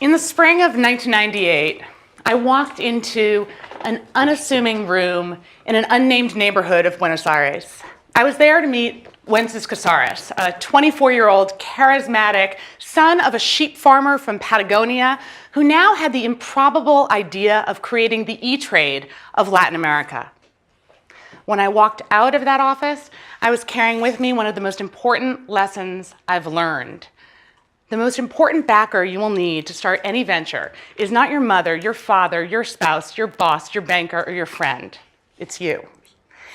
In the spring of 1998, I walked into an unassuming room in an unnamed neighborhood of Buenos Aires. I was there to meet Wences Casares, a 24-year-old charismatic son of a sheep farmer from Patagonia who now had the improbable idea of creating the E-Trade of Latin America. When I walked out of that office, I was carrying with me one of the most important lessons I've learned. The most important backer you will need to start any venture is not your mother, your father, your spouse, your boss, your banker, or your friend. It's you.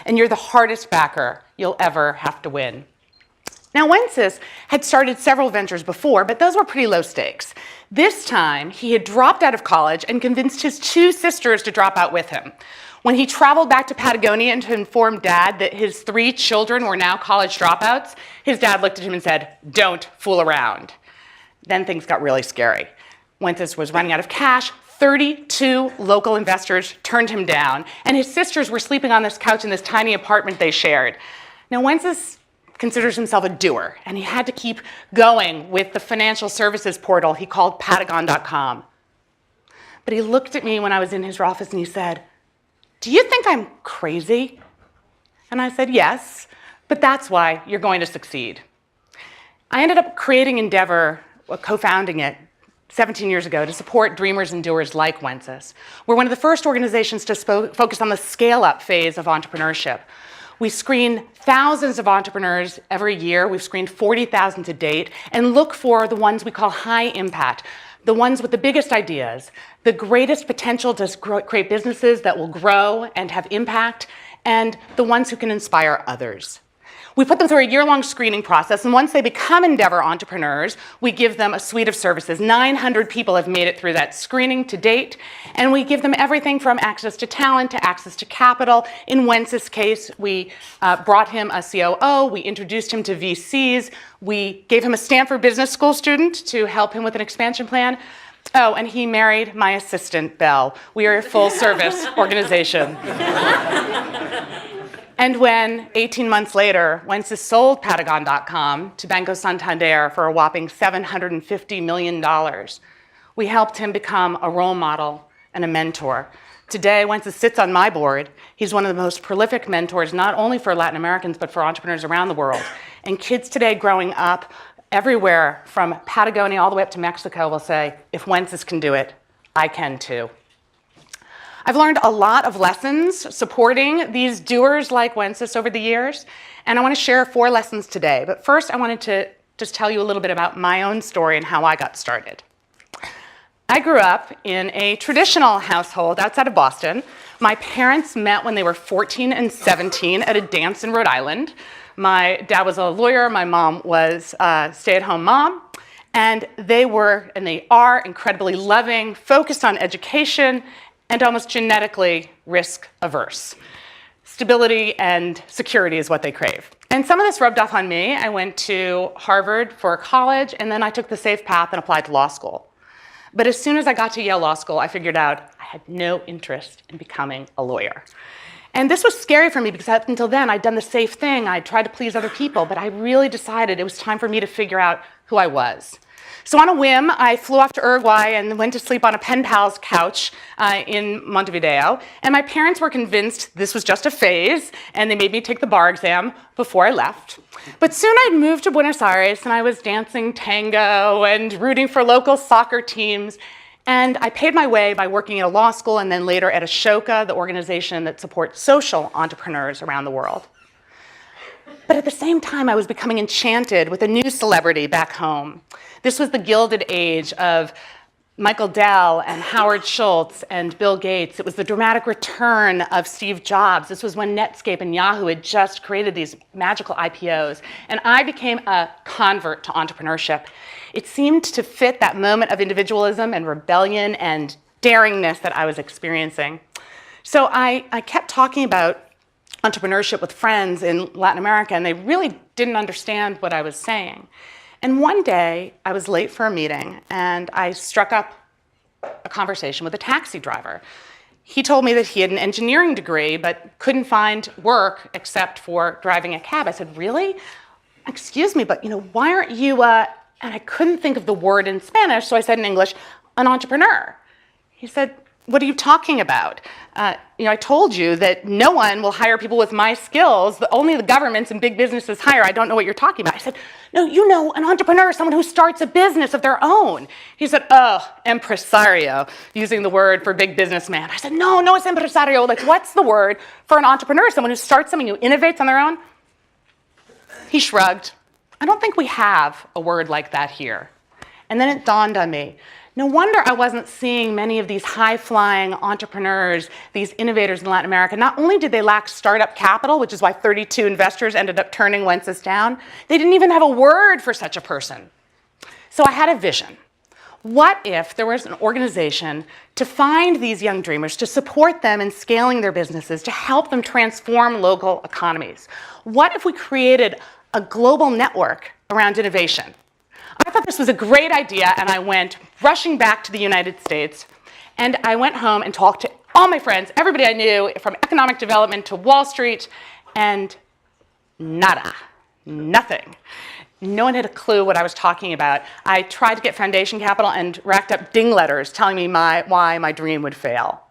And you're the hardest backer you'll ever have to win. Now, Wences had started several ventures before, but those were pretty low stakes. This time, he had dropped out of college and convinced his two sisters to drop out with him. When he traveled back to Patagonia and to inform Dad that his 3 children were now college dropouts, his dad looked at him and said, "Don't fool around." Then things got really scary. Wences was running out of cash. 32 local investors turned him down, and his sisters were sleeping on this couch in this tiny apartment they shared. Now, Wences considers himself a doer, and he had to keep going with the financial services portal he called Patagon.com. But he looked at me when I was in his office and he said, "Do you think I'm crazy?" And I said, "Yes, but that's why you're going to succeed." I ended up creating Endeavor, co-founding it 17 years ago to support dreamers and doers like Wences. We're one of the first organizations to focus on the scale-up phase of entrepreneurship. We screen thousands of entrepreneurs every year. We've screened 40,000 to date, and look for the ones we call high impact, the ones with the biggest ideas, the greatest potential to create businesses that will grow and have impact, and the ones who can inspire others. We put them through a year-long screening process, and once they become Endeavor entrepreneurs, we give them a suite of services. 900 people have made it through that screening to date, and we give them everything from access to talent to access to capital. In Wences' case, we brought him a COO, we introduced him to VCs, we gave him a Stanford Business School student to help him with an expansion plan. Oh, and he married my assistant, Belle. We are a full-service organization. And when, 18 months later, Wences sold Patagon.com to Banco Santander for a whopping $750 million, we helped him become a role model and a mentor. Today, Wences sits on my board. He's one of the most prolific mentors, not only for Latin Americans, but for entrepreneurs around the world. And kids today growing up everywhere from Patagonia all the way up to Mexico will say, "If Wences can do it, I can too." I've learned a lot of lessons supporting these doers like Wences over the years, and I want to share 4 lessons today. But first, I wanted to just tell you a little bit about my own story and how I got started. I grew up in a traditional household outside of Boston. My parents met when they were 14 and 17 at a dance in Rhode Island. My dad was a lawyer, my mom was a stay-at-home mom, and they are incredibly loving, focused on education, and almost genetically risk-averse. Stability and security is what they crave. And some of this rubbed off on me. I went to Harvard for college, and then I took the safe path and applied to law school. But as soon as I got to Yale Law School, I figured out I had no interest in becoming a lawyer. And this was scary for me because up until then, I'd done the safe thing. I'd tried to please other people, but I really decided it was time for me to figure out who I was. So on a whim, I flew off to Uruguay and went to sleep on a pen pal's couch in Montevideo. And my parents were convinced this was just a phase, and they made me take the bar exam before I left. But soon I'd moved to Buenos Aires, and I was dancing tango and rooting for local soccer teams. And I paid my way by working at a law school and then later at Ashoka, the organization that supports social entrepreneurs around the world. But at the same time, I was becoming enchanted with a new celebrity back home. This was the Gilded Age of Michael Dell and Howard Schultz and Bill Gates. It was the dramatic return of Steve Jobs. This was when Netscape and Yahoo had just created these magical IPOs. And I became a convert to entrepreneurship. It seemed to fit that moment of individualism and rebellion and daringness that I was experiencing. So I kept talking about entrepreneurship with friends in Latin America, and they really didn't understand what I was saying. And one day, I was late for a meeting, and I struck up a conversation with a taxi driver. He told me that he had an engineering degree, but couldn't find work except for driving a cab. I said, "Really? Excuse me, but why aren't you, and I couldn't think of the word in Spanish, so I said in English, an entrepreneur. He said, what are you talking about? I told you that no one will hire people with my skills. Only the governments and big businesses hire. I don't know what you're talking about. I said, no, you know, an entrepreneur is someone who starts a business of their own. He said, oh, empresario, using the word for big businessman. I said, no, it's empresario. Like, what's the word for an entrepreneur? Someone who starts something, who innovates on their own? He shrugged. I don't think we have a word like that here. And then it dawned on me. No wonder I wasn't seeing many of these high-flying entrepreneurs, these innovators in Latin America. Not only did they lack startup capital, which is why 32 investors ended up turning Wences down, they didn't even have a word for such a person. So I had a vision. What if there was an organization to find these young dreamers, to support them in scaling their businesses, to help them transform local economies? What if we created a global network around innovation? I thought this was a great idea, and I went rushing back to the United States, and I went home and talked to all my friends, everybody I knew, from economic development to Wall Street, and nada, nothing. No one had a clue what I was talking about. I tried to get foundation capital and racked up ding letters telling me why my dream would fail.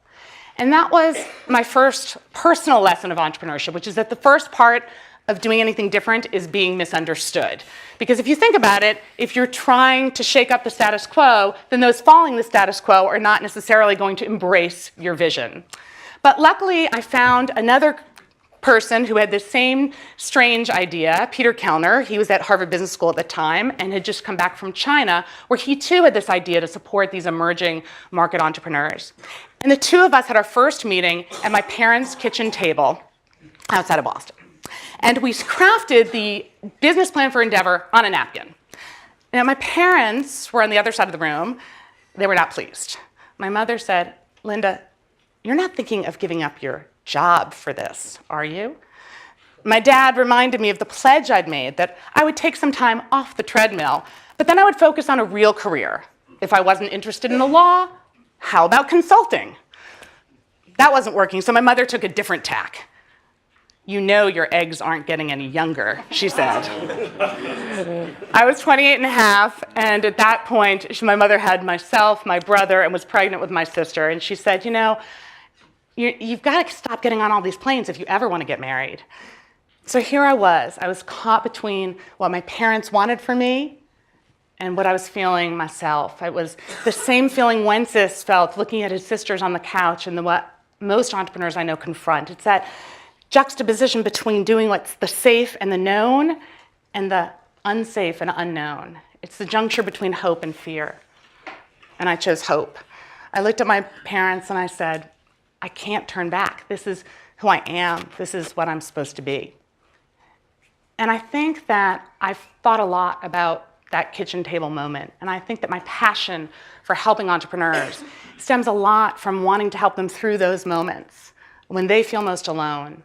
And that was my first personal lesson of entrepreneurship, which is that the first part of doing anything different is being misunderstood. Because if you think about it, if you're trying to shake up the status quo, then those following the status quo are not necessarily going to embrace your vision. But luckily, I found another person who had the same strange idea, Peter Kellner. He was at Harvard Business School at the time and had just come back from China, where he too had this idea to support these emerging market entrepreneurs. And the two of us had our first meeting at my parents' kitchen table outside of Boston. And we crafted the business plan for Endeavor on a napkin. Now, my parents were on the other side of the room. They were not pleased. My mother said, Linda, you're not thinking of giving up your job for this, are you? My dad reminded me of the pledge I'd made that I would take some time off the treadmill, but then I would focus on a real career. If I wasn't interested in the law, how about consulting? That wasn't working, so my mother took a different tack. You know your eggs aren't getting any younger, she said. I was 28 and a half, and at that point, my mother had myself, my brother, and was pregnant with my sister. And she said, you know, you've got to stop getting on all these planes if you ever want to get married. So here I was caught between what my parents wanted for me and what I was feeling myself. It was the same feeling Wences felt looking at his sisters on the couch and what most entrepreneurs I know confront. It's that juxtaposition between doing what's the safe and the known and the unsafe and unknown. It's the juncture between hope and fear. And I chose hope. I looked at my parents and I said, I can't turn back. This is who I am. This is what I'm supposed to be. And I think that I've thought a lot about that kitchen table moment. And I think that my passion for helping entrepreneurs stems a lot from wanting to help them through those moments when they feel most alone,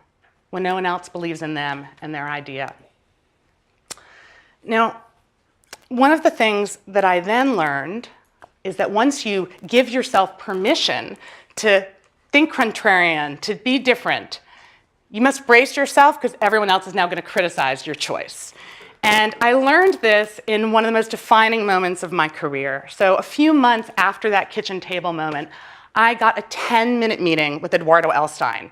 when no one else believes in them and their idea. Now, one of the things that I then learned is that once you give yourself permission to think contrarian, to be different, you must brace yourself because everyone else is now going to criticize your choice. And I learned this in one of the most defining moments of my career. So a few months after that kitchen table moment, I got a 10-minute meeting with Eduardo Elstein.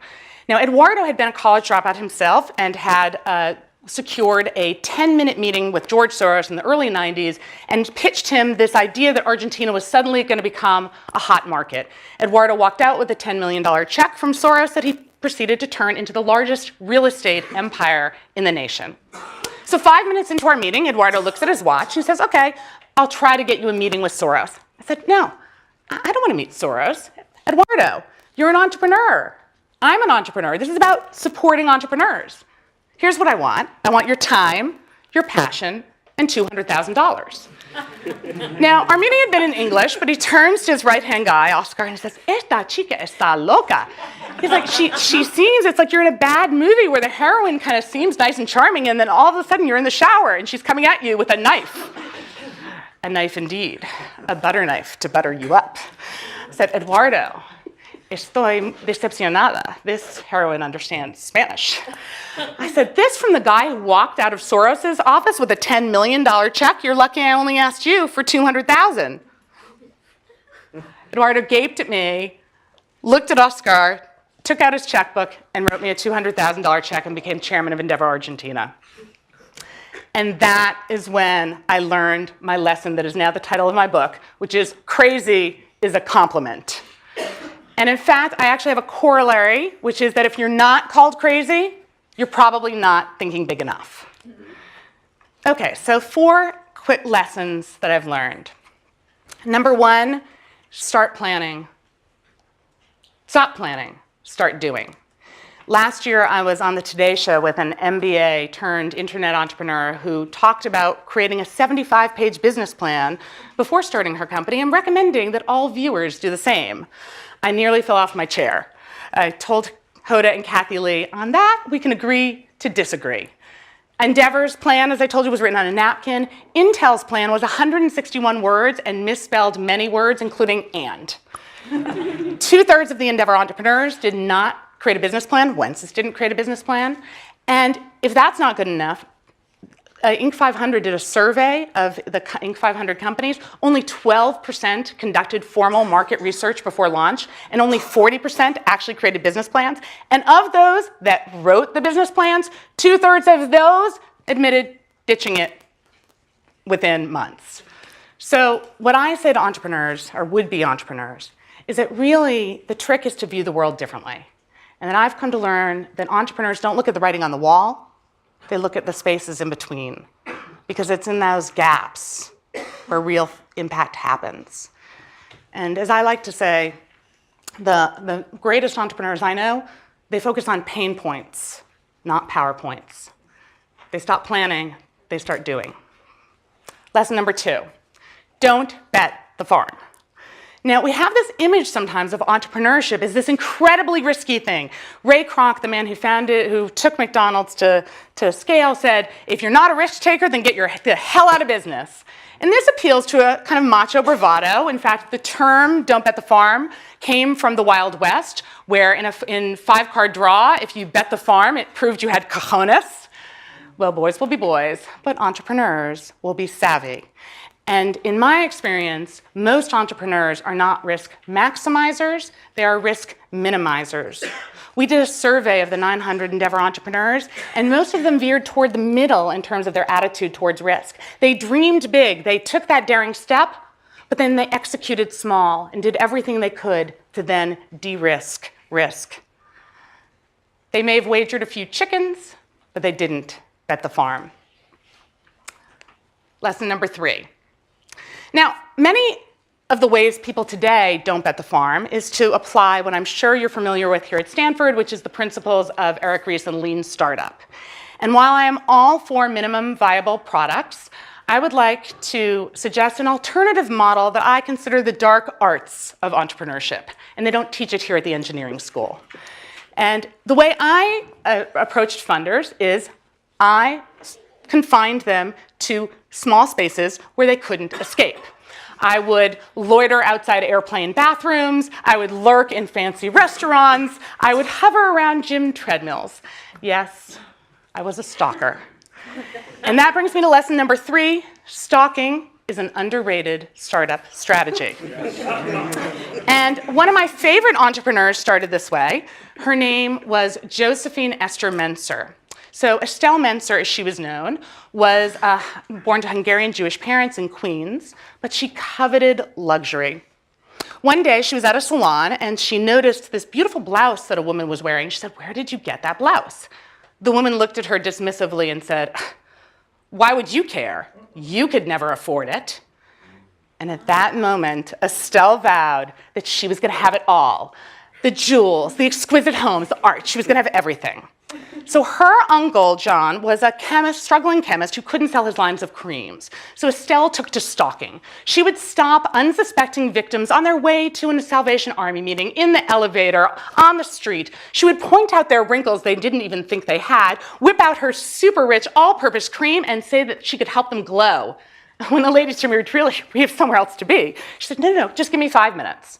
Now, Eduardo had been a college dropout himself and had secured a 10-minute meeting with George Soros in the early 90s and pitched him this idea that Argentina was suddenly going to become a hot market. Eduardo walked out with a $10 million check from Soros that he proceeded to turn into the largest real estate empire in the nation. So 5 minutes into our meeting, Eduardo looks at his watch and says, okay, I'll try to get you a meeting with Soros. I said, no, I don't want to meet Soros. Eduardo, you're an entrepreneur. I'm an entrepreneur. This is about supporting entrepreneurs. Here's what I want. I want your time, your passion, and $200,000. Now, our meeting had been in English, but he turns to his right-hand guy, Oscar, and he says, esta chica está loca. He's like, she seems, it's like you're in a bad movie where the heroine kind of seems nice and charming, and then all of a sudden you're in the shower, and she's coming at you with a knife. A knife indeed, a butter knife to butter you up. I said, Eduardo, estoy decepcionada. This heroine understands Spanish. I said, this from the guy who walked out of Soros's office with a $10 million check? You're lucky I only asked you for $200,000. Eduardo gaped at me, looked at Oscar, took out his checkbook, and wrote me a $200,000 check and became chairman of Endeavor Argentina. And that is when I learned my lesson that is now the title of my book, which is Crazy is a Compliment. And in fact, I actually have a corollary, which is that if you're not called crazy, you're probably not thinking big enough. Okay, so 4 quick lessons that I've learned. Number 1, start planning. Stop planning, start doing. Last year, I was on the Today Show with an MBA turned internet entrepreneur who talked about creating a 75-page business plan before starting her company and recommending that all viewers do the same. I nearly fell off my chair. I told Hoda and Kathy Lee, on that, we can agree to disagree. Endeavor's plan, as I told you, was written on a napkin. Intel's plan was 161 words and misspelled many words, including and. 2/3 of the Endeavor entrepreneurs did not create a business plan. Wences didn't create a business plan. And if that's not good enough, Inc. 500 did a survey of the Inc. 500 companies. Only 12% conducted formal market research before launch, and only 40% actually created business plans. And of those that wrote the business plans, 2/3 of those admitted ditching it within months. So what I say to entrepreneurs, or would-be entrepreneurs, is that really the trick is to view the world differently. And that I've come to learn that entrepreneurs don't look at the writing on the wall, they look at the spaces in between, because it's in those gaps where real impact happens. And as I like to say, the greatest entrepreneurs I know, they focus on pain points, not PowerPoints. They stop planning, they start doing. Lesson number 2, don't bet the farm. Now, we have this image sometimes of entrepreneurship as this incredibly risky thing. Ray Kroc, the man who took McDonald's to scale, said, if you're not a risk taker, then get the hell out of business. And this appeals to a kind of macho bravado. In fact, the term don't bet the farm came from the Wild West, where in 5-card draw, if you bet the farm, it proved you had cojones. Well, boys will be boys, but entrepreneurs will be savvy. And in my experience, most entrepreneurs are not risk maximizers, they are risk minimizers. We did a survey of the 900 Endeavor entrepreneurs, and most of them veered toward the middle in terms of their attitude towards risk. They dreamed big, they took that daring step, but then they executed small and did everything they could to then de-risk risk. They may have wagered a few chickens, but they didn't bet the farm. Lesson number 3. Now, many of the ways people today don't bet the farm is to apply what I'm sure you're familiar with here at Stanford, which is the principles of Eric Ries and lean startup. And while I am all for minimum viable products, I would like to suggest an alternative model that I consider the dark arts of entrepreneurship. And they don't teach it here at the engineering school. And the way I approached funders is I confined them to small spaces where they couldn't escape. I would loiter outside airplane bathrooms. I would lurk in fancy restaurants. I would hover around gym treadmills. Yes, I was a stalker. And that brings me to lesson number 3. Stalking is an underrated startup strategy. And one of my favorite entrepreneurs started this way. Her name was Josephine Esther Menser. So Estelle Menser, as she was known, was born to Hungarian Jewish parents in Queens, but she coveted luxury. One day she was at a salon and she noticed this beautiful blouse that a woman was wearing. She said, "Where did you get that blouse?" The woman looked at her dismissively and said, "Why would you care? You could never afford it." And at that moment, Estelle vowed that she was going to have it all. The jewels, the exquisite homes, the art. She was going to have everything. So her uncle, John, was a chemist, struggling chemist who couldn't sell his lines of creams. So Estelle took to stalking. She would stop unsuspecting victims on their way to a Salvation Army meeting, in the elevator, on the street. She would point out their wrinkles they didn't even think they had, whip out her super rich all-purpose cream, and say that she could help them glow. When the ladies told me, we have somewhere else to be, she said, no, just give me 5 minutes.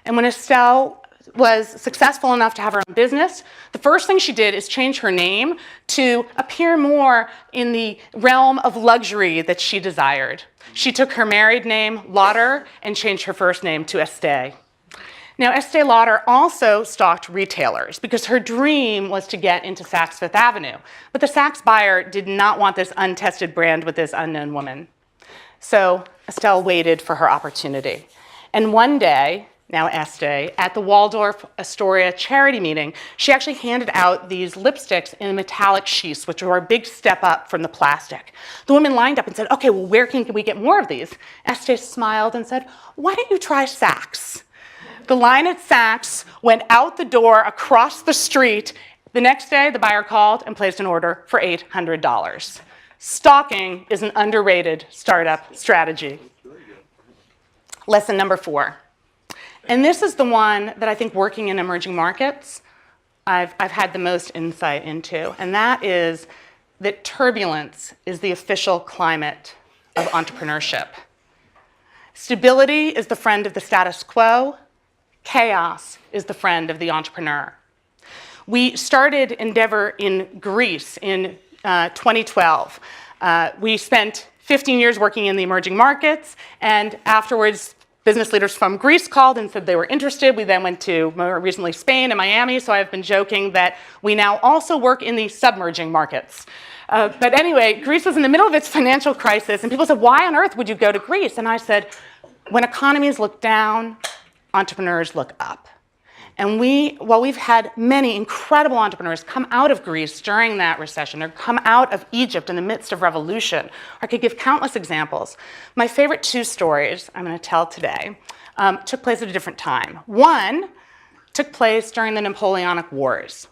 And when Estelle was successful enough to have her own business, the first thing she did is change her name to appear more in the realm of luxury that she desired. She took her married name, Lauder, and changed her first name to Estee. Now, Estee Lauder also stalked retailers because her dream was to get into Saks Fifth Avenue. But the Saks buyer did not want this untested brand with this unknown woman. So Estelle waited for her opportunity. And one day, now Estee, at the Waldorf Astoria charity meeting, she actually handed out these lipsticks in metallic sheaths, which were a big step up from the plastic. The women lined up and said, okay, well, where can we get more of these? Estee smiled and said, why don't you try Saks? The line at Saks went out the door across the street. The next day, the buyer called and placed an order for $800. Stalking is an underrated startup strategy. Lesson number 4. And this is the one that I think working in emerging markets, I've had the most insight into, and that is that turbulence is the official climate of entrepreneurship. Stability is the friend of the status quo. Chaos is the friend of the entrepreneur. We started Endeavor in Greece in 2012. We spent 15 years working in the emerging markets, and afterwards, business leaders from Greece called and said they were interested. We then went to, more recently, Spain and Miami, so I've been joking that we now also work in the submerging markets. But anyway, Greece was in the middle of its financial crisis, and people said, why on earth would you go to Greece? And I said, when economies look down, entrepreneurs look up. And while we've had many incredible entrepreneurs come out of Greece during that recession, or come out of Egypt in the midst of revolution, I could give countless examples. My favorite 2 stories I'm going to tell today took place at a different time. One took place during the Napoleonic Wars.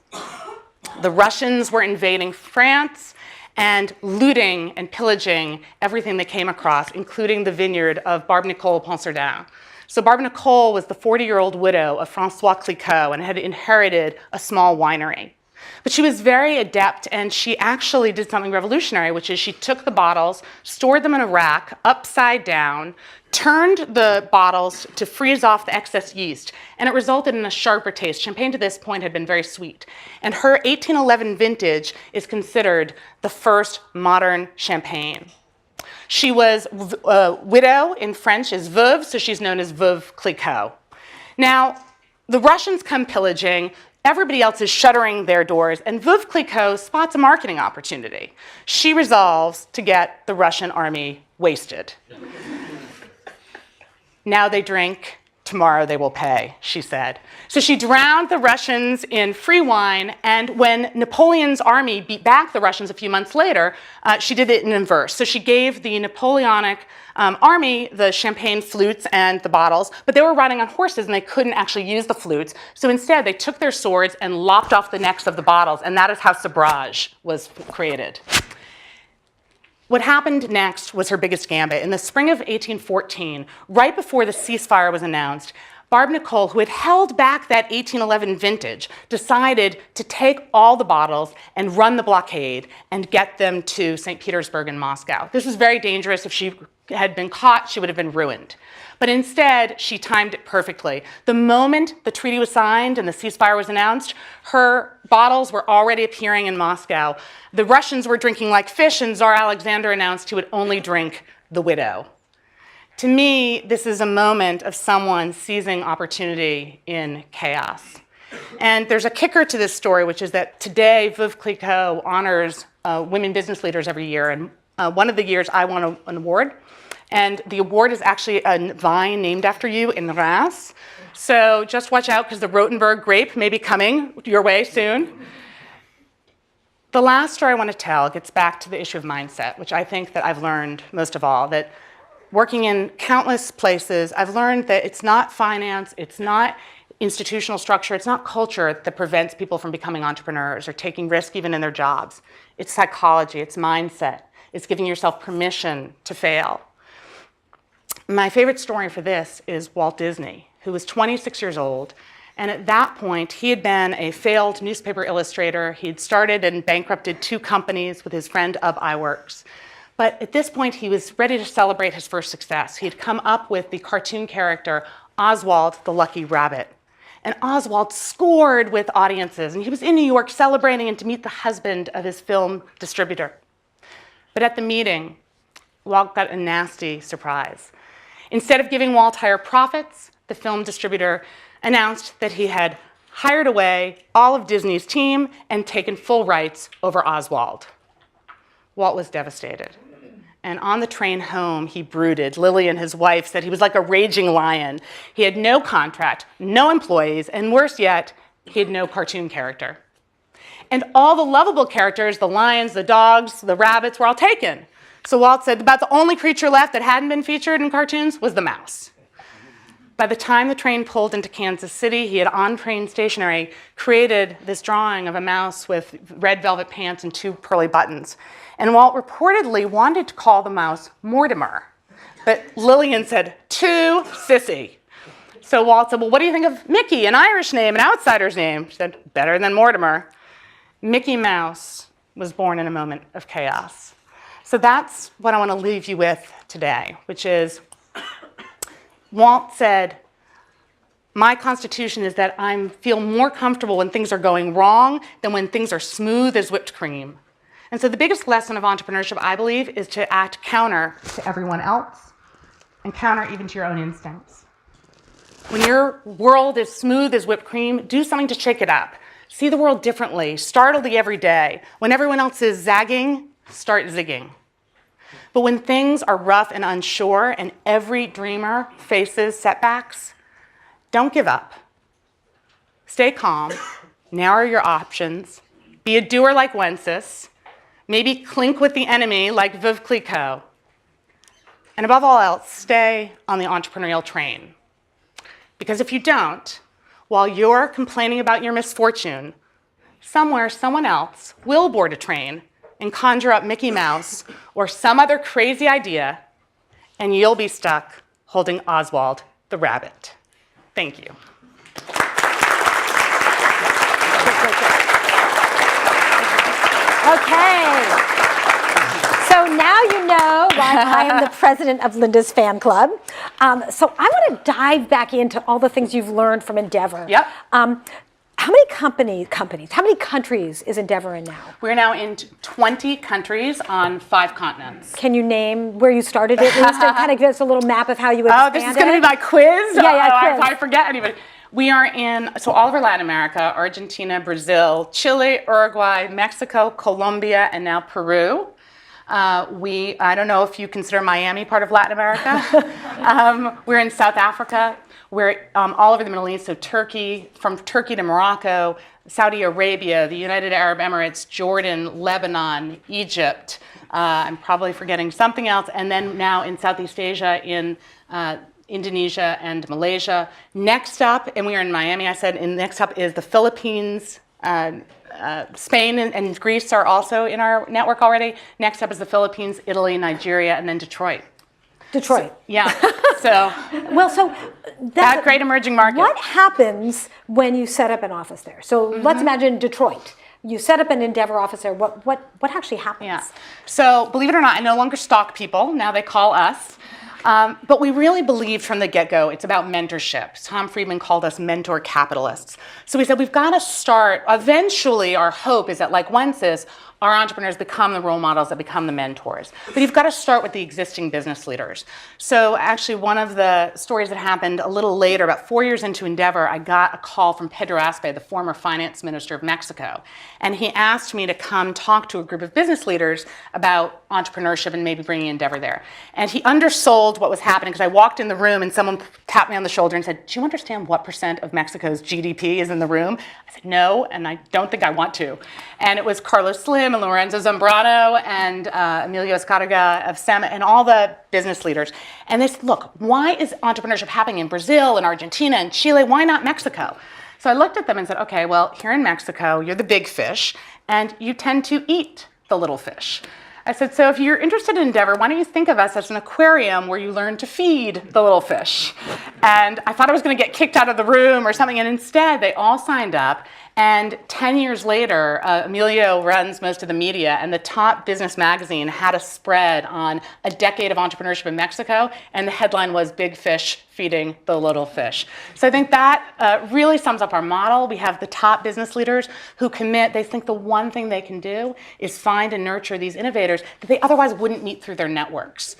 The Russians were invading France and looting and pillaging everything they came across, including the vineyard of Barbe Nicole Ponsardin. So Barbe Nicole was the 40-year-old widow of Francois Clicquot and had inherited a small winery. But she was very adept, and she actually did something revolutionary, which is she took the bottles, stored them in a rack upside down, turned the bottles to freeze off the excess yeast, and it resulted in a sharper taste. Champagne to this point had been very sweet. And her 1811 vintage is considered the first modern champagne. She was widow in French is veuve, so she's known as Veuve Clicquot. Now, the Russians come pillaging, everybody else is shuttering their doors, and Veuve Clicquot spots a marketing opportunity. She resolves to get the Russian army wasted. Now they drink, tomorrow they will pay, she said. So she drowned the Russians in free wine, and when Napoleon's army beat back the Russians a few months later, she did it in reverse. So she gave the Napoleonic army the champagne flutes and the bottles, but they were riding on horses and they couldn't actually use the flutes. So instead, they took their swords and lopped off the necks of the bottles, and that is how sabrage was created. What happened next was her biggest gambit. In the spring of 1814, right before the ceasefire was announced, Barbe Nicole, who had held back that 1811 vintage, decided to take all the bottles and run the blockade and get them to St. Petersburg and Moscow. This was very dangerous. If she had been caught, she would have been ruined. But instead, she timed it perfectly. The moment the treaty was signed and the ceasefire was announced, her bottles were already appearing in Moscow. The Russians were drinking like fish, and Tsar Alexander announced he would only drink the widow. To me, this is a moment of someone seizing opportunity in chaos. And there's a kicker to this story, which is that today, Veuve Clicquot honors women business leaders every year. And one of the years, I won an award. And the award is actually a vine named after you in Reims. So just watch out, because the Rottenberg grape may be coming your way soon. The last story I want to tell gets back to the issue of mindset, which I think that I've learned most of all, that working in countless places, I've learned that it's not finance, it's not institutional structure, it's not culture that prevents people from becoming entrepreneurs or taking risk even in their jobs. It's psychology, it's mindset, it's giving yourself permission to fail. My favorite story for this is Walt Disney, who was 26 years old. And at that point, he had been a failed newspaper illustrator. He'd started and bankrupted 2 companies with his friend Ub Iwerks. But at this point, he was ready to celebrate his first success. He'd come up with the cartoon character Oswald the Lucky Rabbit. And Oswald scored with audiences. And he was in New York celebrating and to meet the husband of his film distributor. But at the meeting, Walt got a nasty surprise. Instead of giving Walt higher profits, the film distributor announced that he had hired away all of Disney's team and taken full rights over Oswald. Walt was devastated. And on the train home, he brooded. Lillian, his wife, said he was like a raging lion. He had no contract, no employees, and worse yet, he had no cartoon character. And all the lovable characters, the lions, the dogs, the rabbits, were all taken. So Walt said about the only creature left that hadn't been featured in cartoons was the mouse. By the time the train pulled into Kansas City, he had on-train stationery created this drawing of a mouse with red velvet pants and 2 pearly buttons. And Walt reportedly wanted to call the mouse Mortimer. But Lillian said, too sissy. So Walt said, well, what do you think of Mickey, an Irish name, an outsider's name? She said, better than Mortimer. Mickey Mouse was born in a moment of chaos. So that's what I want to leave you with today, which is Walt said, my constitution is that I feel more comfortable when things are going wrong than when things are smooth as whipped cream. And so the biggest lesson of entrepreneurship, I believe, is to act counter to everyone else and counter even to your own instincts. When your world is smooth as whipped cream, do something to shake it up. See the world differently. Startle the everyday. When everyone else is zagging, start zigging. But when things are rough and unsure and every dreamer faces setbacks, don't give up. Stay calm, narrow your options, be a doer like Wences, maybe clink with the enemy like Veuve Clicquot, and above all else, stay on the entrepreneurial train. Because if you don't, while you're complaining about your misfortune, somewhere someone else will board a train and conjure up Mickey Mouse or some other crazy idea, and you'll be stuck holding Oswald the rabbit. Thank you. Okay. So now you know why I am the president of Linda's fan club. So I want to dive back into all the things you've learned from Endeavor. Yep. How many how many countries is Endeavor in now? We're now in 20 countries on 5 continents. Can you name where you started at least and kind of give us a little map of how you expanded? Oh, this is going to be my quiz? Yeah, quiz. I forget anybody. We are in, so all over Latin America, Argentina, Brazil, Chile, Uruguay, Mexico, Colombia, and now Peru. I don't know if you consider Miami part of Latin America. We're in South Africa. We're all over the Middle East, so Turkey, from Turkey to Morocco, Saudi Arabia, the United Arab Emirates, Jordan, Lebanon, Egypt. I'm probably forgetting something else. And then now in Southeast Asia, in Indonesia and Malaysia. Next up, and we are in Miami, I said, and next up is the Philippines. Spain and Greece are also in our network already. Next up is the Philippines, Italy, Nigeria, and then Detroit. Detroit. So, yeah. So. Well, so that great emerging market. What happens when you set up an office there? So let's imagine Detroit. You set up an Endeavor office there. What actually happens? Yeah. So believe it or not, I no longer stalk people. Now they call us. But we really believed from the get-go it's about mentorship. Tom Friedman called us mentor capitalists. So we said we've got to start, eventually our hope is that like Wences, our entrepreneurs become the role models that become the mentors. But you've got to start with the existing business leaders. So actually one of the stories that happened a little later, about 4 years into Endeavor, I got a call from Pedro Aspe, the former finance minister of Mexico. And he asked me to come talk to a group of business leaders about entrepreneurship and maybe bringing Endeavor there. And he undersold what was happening because I walked in the room and someone tapped me on the shoulder and said, do you understand what % of Mexico's GDP is in the room? I said, no, and I don't think I want to. And it was Carlos Slim and Lorenzo Zambrano and Emilio Escarga of SEM and all the business leaders. And they said, look, why is entrepreneurship happening in Brazil and Argentina and Chile? Why not Mexico? So I looked at them and said, okay, well, here in Mexico, you're the big fish, and you tend to eat the little fish. I said, so if you're interested in Endeavor, why don't you think of us as an aquarium where you learn to feed the little fish? And I thought I was going to get kicked out of the room or something, and instead they all signed up. And 10 years later, Emilio runs most of the media, and the top business magazine had a spread on a decade of entrepreneurship in Mexico, and the headline was "Big Fish Feeding the Little Fish." So I think that really sums up our model. We have the top business leaders who commit. They think the one thing they can do is find and nurture these innovators that they otherwise wouldn't meet through their networks.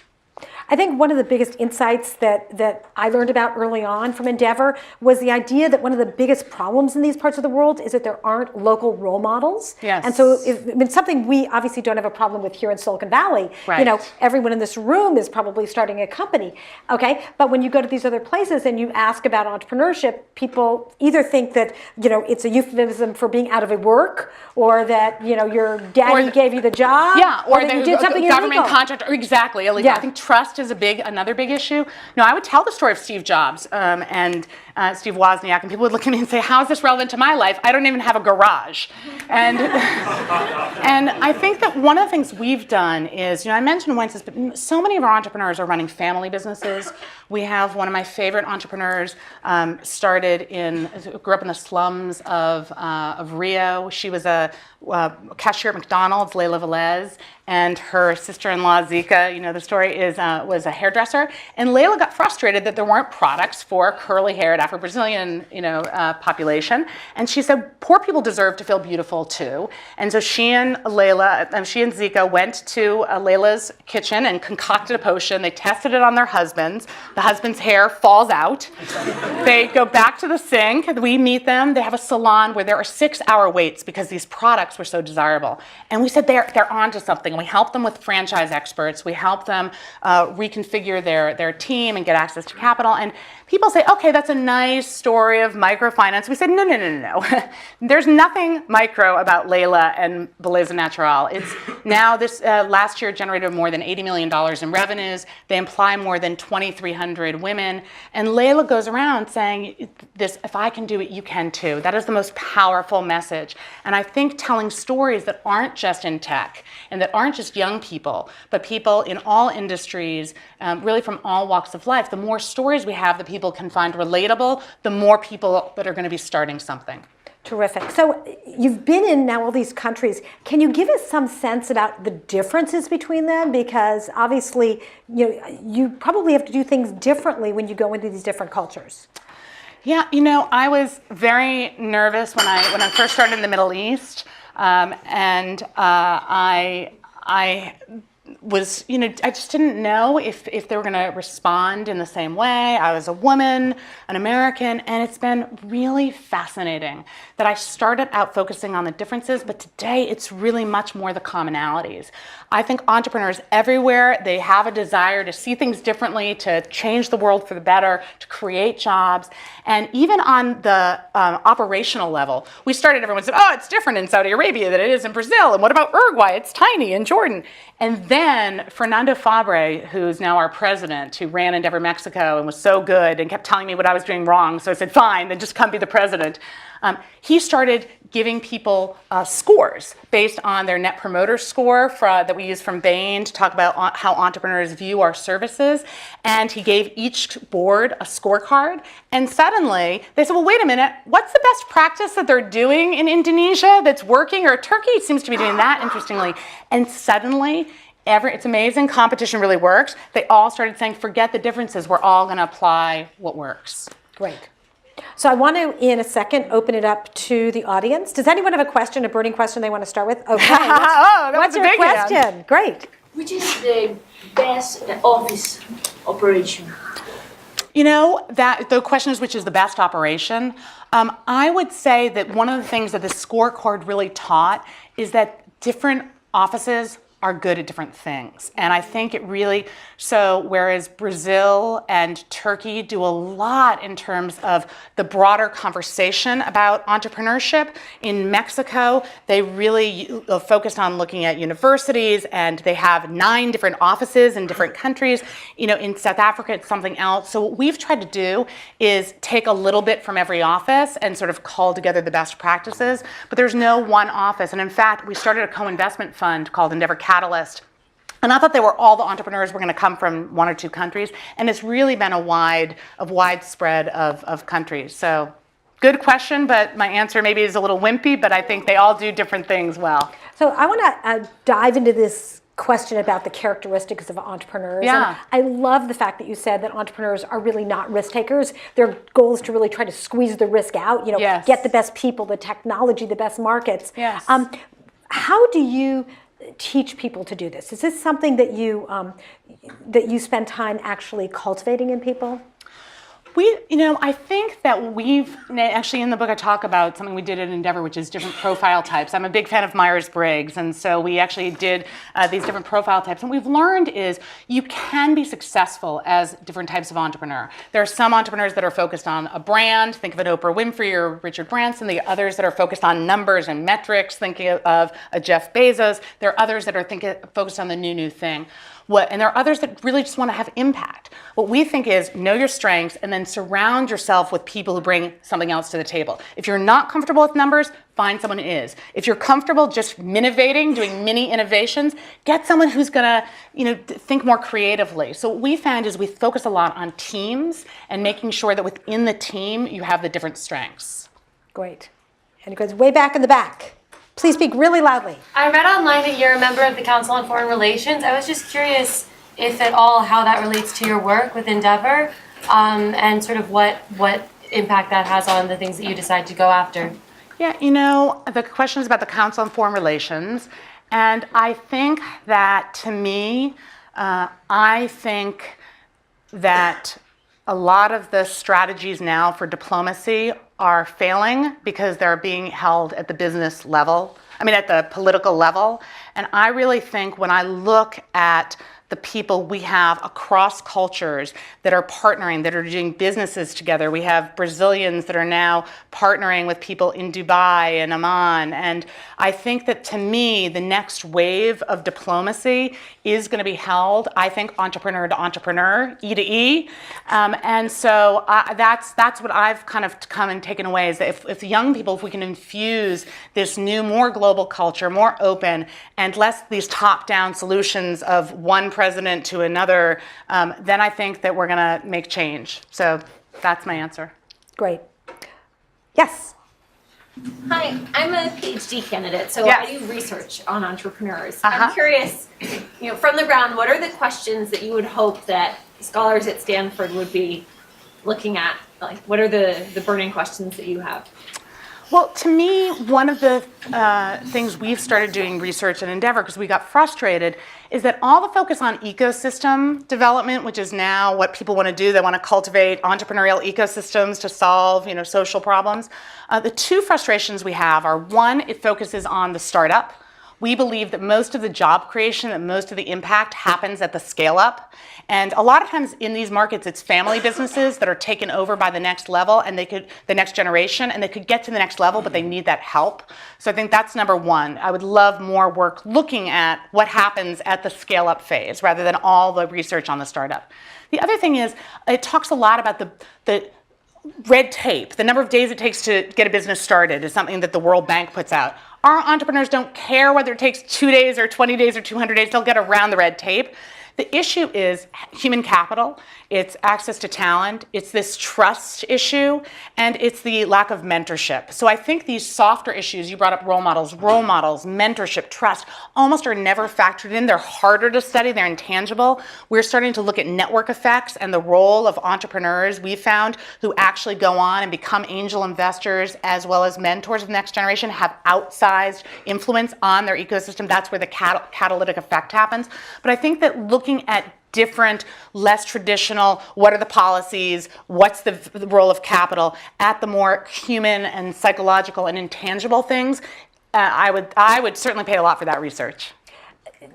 I think one of the biggest insights that I learned about early on from Endeavor was the idea that one of the biggest problems in these parts of the world is that there aren't local role models. Yes. And so it's something we obviously don't have a problem with here in Silicon Valley. Right. You know, everyone in this room is probably starting a company, okay? But when you go to these other places and you ask about entrepreneurship, people either think that, you know, it's a euphemism for being out of a work, or that, you know, your daddy gave you the job, yeah, or that the you did something government illegal. contract, or exactly illegal. Yeah. I think trust is another big issue. No, I would tell the story of Steve Jobs and Steve Wozniak, and people would look at me and say, "How is this relevant to my life? I don't even have a garage." And and I think that one of the things we've done is, you know, I mentioned Wences, but so many of our entrepreneurs are running family businesses. We have one of my favorite entrepreneurs grew up in the slums of Rio. She was a cashier at McDonald's, Leila Velez, and her sister-in-law Zika, you know the story, was a hairdresser. And Leila got frustrated that there weren't products for curly-haired Afro-Brazilian, population. And she said, poor people deserve to feel beautiful too. And so she and Zika went to Leila's kitchen and concocted a potion. They tested it on their husbands. The husband's hair falls out. They go back to the sink. We meet them. They have a salon where there are 6-hour waits because these products were so desirable. And we said they're onto something. And we help them with franchise experts. We help them reconfigure their team and get access to capital. And people say, okay, that's a nice story of microfinance. We said, no. There's nothing micro about Leila and Belleza Natural. It's now this last year generated more than $80 million in revenues. They employ more than 2,300 women. And Leila goes around saying, this, if I can do it, you can too. That is the most powerful message. And I think telling stories that aren't just in tech and that aren't just young people, but people in all industries, really from all walks of life, the more stories we have that people can find relatable, the more people that are going to be starting something. Terrific. So you've been in now all these countries. Can you give us some sense about the differences between them? Because obviously, you probably have to do things differently when you go into these different cultures. Yeah, I was very nervous when I first started in the Middle East, and I was, I just didn't know if they were going to respond in the same way. I was a woman, an American, and it's been really fascinating that I started out focusing on the differences, but today it's really much more the commonalities. I think entrepreneurs everywhere, they have a desire to see things differently, to change the world for the better, to create jobs. And even on the operational level, everyone said, oh, it's different in Saudi Arabia than it is in Brazil. And what about Uruguay? It's tiny in Jordan. And then Fernando Fabre, who's now our president, who ran Endeavor Mexico and was so good and kept telling me what I was doing wrong. So I said, fine, then just come be the president. He started giving people scores based on their Net Promoter Score that we use from Bain to talk about how entrepreneurs view our services. And he gave each board a scorecard. And suddenly they said, well, wait a minute, what's the best practice that they're doing in Indonesia that's working? Or Turkey seems to be doing that, interestingly. And suddenly, it's amazing, competition really works. They all started saying, forget the differences, we're all going to apply what works. Great. So I want to, in a second, open it up to the audience. Does anyone have a question, a burning question they want to start with? Okay. What's your question? One. Great. Which is the best office operation? That the question is which is the best operation. I would say that one of the things that the scorecard really taught is that different offices are good at different things. And I think whereas Brazil and Turkey do a lot in terms of the broader conversation about entrepreneurship, in Mexico, they really focused on looking at universities, and they have 9 different offices in different countries. In South Africa, it's something else. So what we've tried to do is take a little bit from every office and sort of call together the best practices, but there's no one office. And in fact, we started a co-investment fund called Endeavor Catalyst. And I thought all the entrepreneurs were going to come from 1 or 2 countries, and it's really been a widespread of countries. So good question, but my answer maybe is a little wimpy, but I think they all do different things well. So I want to dive into this question about the characteristics of entrepreneurs. Yeah. And I love the fact that you said that entrepreneurs are really not risk takers. Their goal is to really try to squeeze the risk out, Yes. get the best people, the technology, the best markets. Yes. How do you teach people to do this? Is this something that you spend time actually cultivating in people? I think that we've, actually in the book I talk about something we did at Endeavor, which is different profile types. I'm a big fan of Myers-Briggs, and so we actually did these different profile types. And what we've learned is you can be successful as different types of entrepreneur. There are some entrepreneurs that are focused on a brand, think of an Oprah Winfrey or Richard Branson. The others that are focused on numbers and metrics, thinking of a Jeff Bezos. There are others that are focused on the new thing. And there are others that really just want to have impact. What we think is know your strengths and then surround yourself with people who bring something else to the table. If you're not comfortable with numbers, find someone who is. If you're comfortable just innovating, doing mini innovations, get someone who's going to think more creatively. So what we found is we focus a lot on teams and making sure that within the team you have the different strengths. Great. And it goes way back in the back. Please speak really loudly. I read online that you're a member of the Council on Foreign Relations. I was just curious if at all how that relates to your work with Endeavor, and sort of what impact that has on the things that you decide to go after. Yeah, the question is about the Council on Foreign Relations, and I think that to me, I think that a lot of the strategies now for diplomacy are failing because they're being held at the business level, at the political level. And I really think when I look at the people we have across cultures that are partnering, that are doing businesses together. We have Brazilians that are now partnering with people in Dubai and Oman. And I think that to me, the next wave of diplomacy is going to be held, I think, entrepreneur to entrepreneur, E to E. And so that's what I've kind of come and taken away is that if young people, if we can infuse this new, more global culture, more open, and less these top-down solutions of one president to another, then I think that we're going to make change. So that's my answer. Great. Yes. Hi, I'm a PhD candidate, so Yes. I do research on entrepreneurs. Uh-huh. I'm curious, from the ground, what are the questions that you would hope that scholars at Stanford would be looking at? Like, what are the burning questions that you have? Well, to me, one of the things we've started doing research at Endeavor, because we got frustrated, is that all the focus on ecosystem development, which is now what people want to do, they want to cultivate entrepreneurial ecosystems to solve, social problems. The two frustrations we have are, one, it focuses on the startup. We believe that most of the job creation, that most of the impact happens at the scale up. And a lot of times in these markets, it's family businesses that are taken over by the next level and the next generation, and they could get to the next level, but they need that help. So I think that's number one. I would love more work looking at what happens at the scale up phase rather than all the research on the startup. The other thing is, it talks a lot about the red tape. The number of days it takes to get a business started is something that the World Bank puts out. Our entrepreneurs don't care whether it takes 2 days or 20 days or 200 days. They'll get around the red tape. The issue is human capital, it's access to talent, it's this trust issue, and it's the lack of mentorship. So I think these softer issues, you brought up role models, mentorship, trust, almost are never factored in. They're harder to study, they're intangible. We're starting to look at network effects and the role of entrepreneurs we found who actually go on and become angel investors as well as mentors of the next generation, have outsized influence on their ecosystem. That's where the catalytic effect happens. But I think that looking at different, less traditional, what are the policies, what's the role of capital, at the more human and psychological and intangible things, I would certainly pay a lot for that research.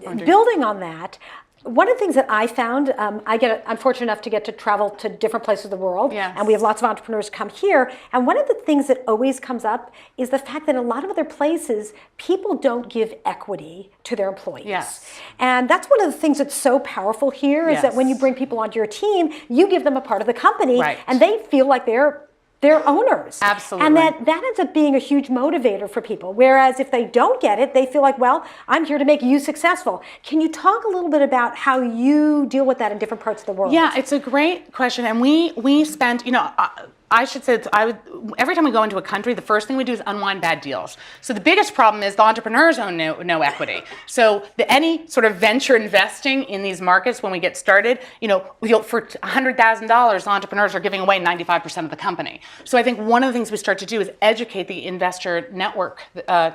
Building on that, one of the things that I found, I'm fortunate enough to get to travel to different places of the world, Yes. and we have lots of entrepreneurs come here, and one of the things that always comes up is the fact that in a lot of other places, people don't give equity to their employees. Yes. And that's one of the things that's so powerful here is that when you bring people onto your team, you give them a part of the company, Right. and they feel like they're owners. Absolutely. And that ends up being a huge motivator for people. Whereas if they don't get it, they feel like, well, I'm here to make you successful. Can you talk a little bit about how you deal with that in different parts of the world? Yeah, it's a great question. And we spent, I should say, every time we go into a country, the first thing we do is unwind bad deals. So the biggest problem is the entrepreneurs own no equity. So any sort of venture investing in these markets when we get started, for $100,000, entrepreneurs are giving away 95% of the company. So I think one of the things we start to do is educate the investor network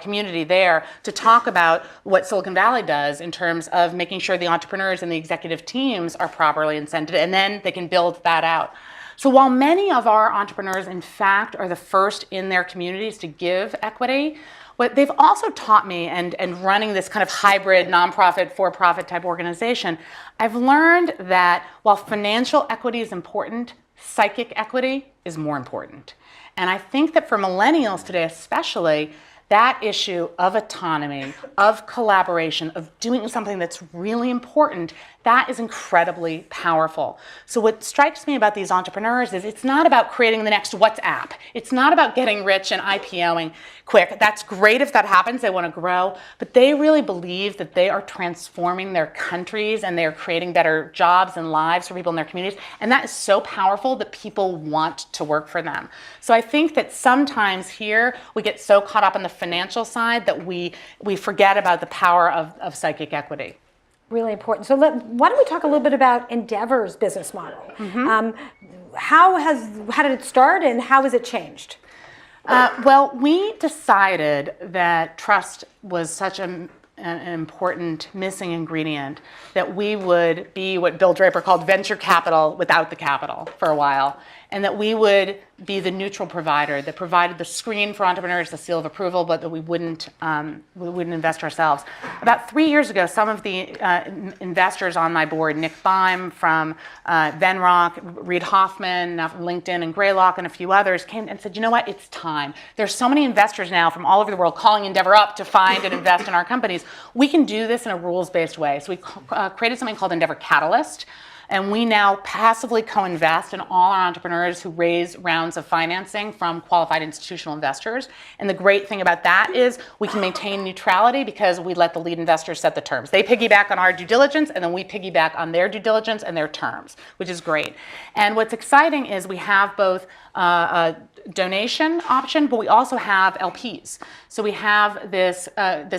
community there to talk about what Silicon Valley does in terms of making sure the entrepreneurs and the executive teams are properly incented, and then they can build that out. So while many of our entrepreneurs, in fact, are the first in their communities to give equity, what they've also taught me, and running this kind of hybrid nonprofit, for-profit type organization, I've learned that while financial equity is important, psychic equity is more important. And I think that for millennials today especially, that issue of autonomy, of collaboration, of doing something that's really important, that is incredibly powerful. So what strikes me about these entrepreneurs is it's not about creating the next WhatsApp. It's not about getting rich and IPOing quick. That's great if that happens, they want to grow, but they really believe that they are transforming their countries and they are creating better jobs and lives for people in their communities. And that is so powerful that people want to work for them. So I think that sometimes here we get so caught up in the financial side that we forget about the power of psychic equity. Really important. So why don't we talk a little bit about Endeavor's business model? How did it start and how has it changed? Well, we decided that trust was such an important missing ingredient that we would be what Bill Draper called venture capital without the capital for a while, and that we would be the neutral provider that provided the screen for entrepreneurs, the seal of approval, but that we wouldn't invest ourselves. About 3 years ago, some of the investors on my board, Nick Beim from Venrock, Reid Hoffman, now from LinkedIn and Greylock, and a few others, came and said, you know what, it's time. There's so many investors now from all over the world calling Endeavor up to find and invest in our companies. We can do this in a rules-based way. So we created something called Endeavor Catalyst. And we now passively co-invest in all our entrepreneurs who raise rounds of financing from qualified institutional investors. And the great thing about that is we can maintain neutrality because we let the lead investors set the terms. They piggyback on our due diligence, and then we piggyback on their due diligence and their terms, which is great. And what's exciting is we have both a donation option, but we also have LPs. So we have this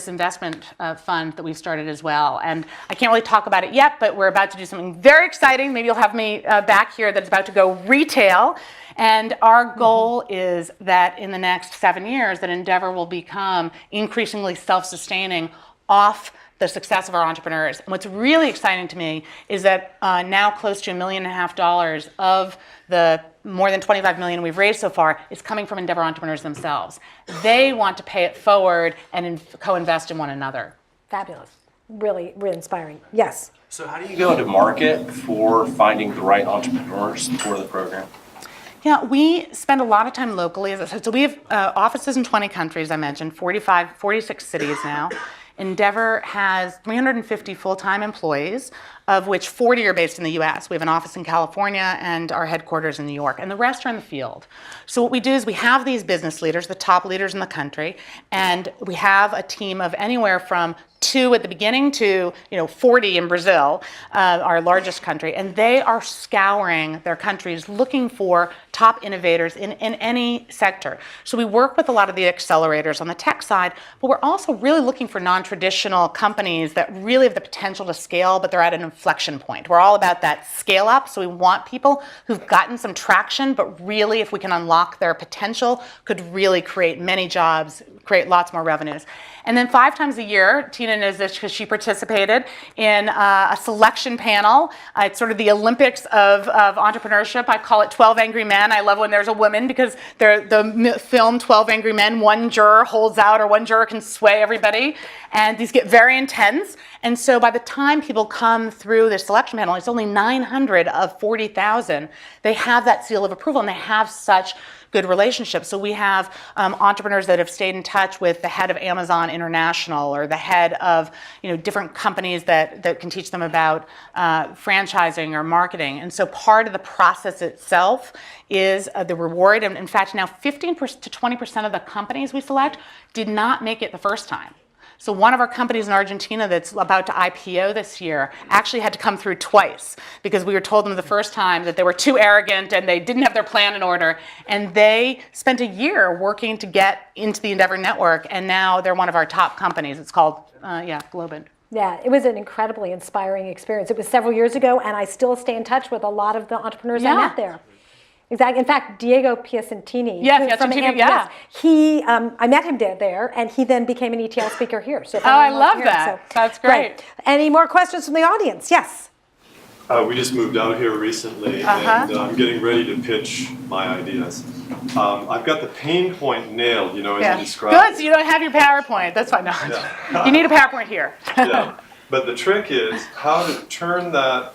investment fund that we've started as well. And I can't really talk about it yet, but we're about to do something very exciting. Maybe you'll have me back here that's about to go retail. And our goal is that in the next 7 years, that Endeavor will become increasingly self-sustaining off the success of our entrepreneurs. And what's really exciting to me is that now close to $1.5 million of the more than 25 million we've raised so far is coming from Endeavor entrepreneurs themselves. They want to pay it forward and co-invest in one another. Fabulous. Really, really inspiring. Yes. So how do you go to market for finding the right entrepreneurs for the program? Yeah, we spend a lot of time locally. As I said, so we have offices in 20 countries, I mentioned, 46 cities now. Endeavor has 350 full-time employees, of which 40 are based in the US. We have an office in California and our headquarters in New York, and the rest are in the field. So what we do is we have these business leaders, the top leaders in the country, and we have a team of anywhere from 2 at the beginning to 40 in Brazil, our largest country, and they are scouring their countries looking for top innovators in any sector. So we work with a lot of the accelerators on the tech side, but we're also really looking for non-traditional companies that really have the potential to scale, but they're at an inflection point. We're all about that scale up, so we want people who've gotten some traction, but really, if we can unlock their potential, could really create many jobs, create lots more revenues. And then 5 times a year, Tina knows this because she participated in a selection panel. It's sort of the Olympics of entrepreneurship. I call it 12 Angry Men. I love when there's a woman because the film 12 Angry Men, one juror holds out or one juror can sway everybody. And these get very intense. And so by the time people come through this selection panel, it's only 900 of 40,000. They have that seal of approval and they have such good relationships. So we have entrepreneurs that have stayed in touch with the head of Amazon International or the head of different companies that can teach them about franchising or marketing. And so part of the process itself is the reward. And in fact, now 15% to 20% of the companies we select did not make it the first time. So one of our companies in Argentina that's about to IPO this year actually had to come through twice because we were told them the first time that they were too arrogant and they didn't have their plan in order. And they spent a year working to get into the Endeavor network, and now they're one of our top companies. It's called, Globant. Yeah, it was an incredibly inspiring experience. It was several years ago, and I still stay in touch with a lot of the entrepreneurs I met there. Exactly. In fact, Diego Piacentini, from yeah. I met him there, and he then became an ETL speaker here. So I love that. That's great. Any more questions from the audience? Yes. We just moved out here recently, and I'm getting ready to pitch my ideas. I've got the pain point nailed, as you described. Good, so you don't have your PowerPoint. That's fine. No. Yeah. You need a PowerPoint here. Yeah. But the trick is how to turn that,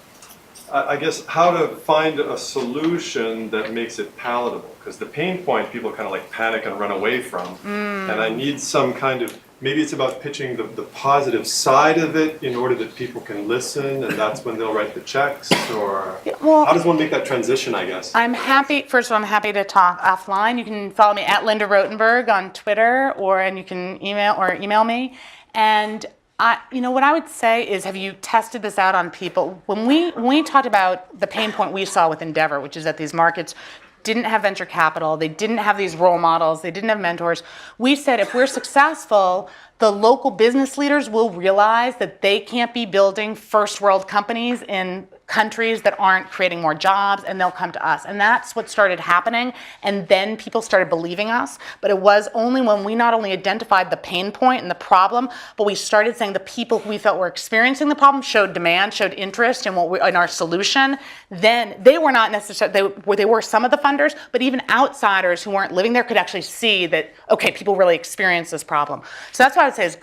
I guess, how to find a solution that makes it palatable. Because the pain point, people kind of like panic and run away from. And I need some kind of, maybe it's about pitching the positive side of it in order that people can listen, and that's when they'll write the checks, or how does one make that transition, I guess? I'm happy to talk offline. You can follow me at Linda Rottenberg on Twitter, and you can email me. And what I would say is, have you tested this out on people? When we talked about the pain point we saw with Endeavor, which is that these markets didn't have venture capital, they didn't have these role models, they didn't have mentors. We said if we're successful, the local business leaders will realize that they can't be building first world companies in countries that aren't creating more jobs, and they'll come to us. And that's what started happening. And then people started believing us. But it was only when we not only identified the pain point and the problem, but we started saying the people who we felt were experiencing the problem showed demand, showed interest in in our solution. Then they were not necessarily, they were some of the funders, but even outsiders who weren't living there could actually see that, okay, people really experience this problem. So that's what I would say is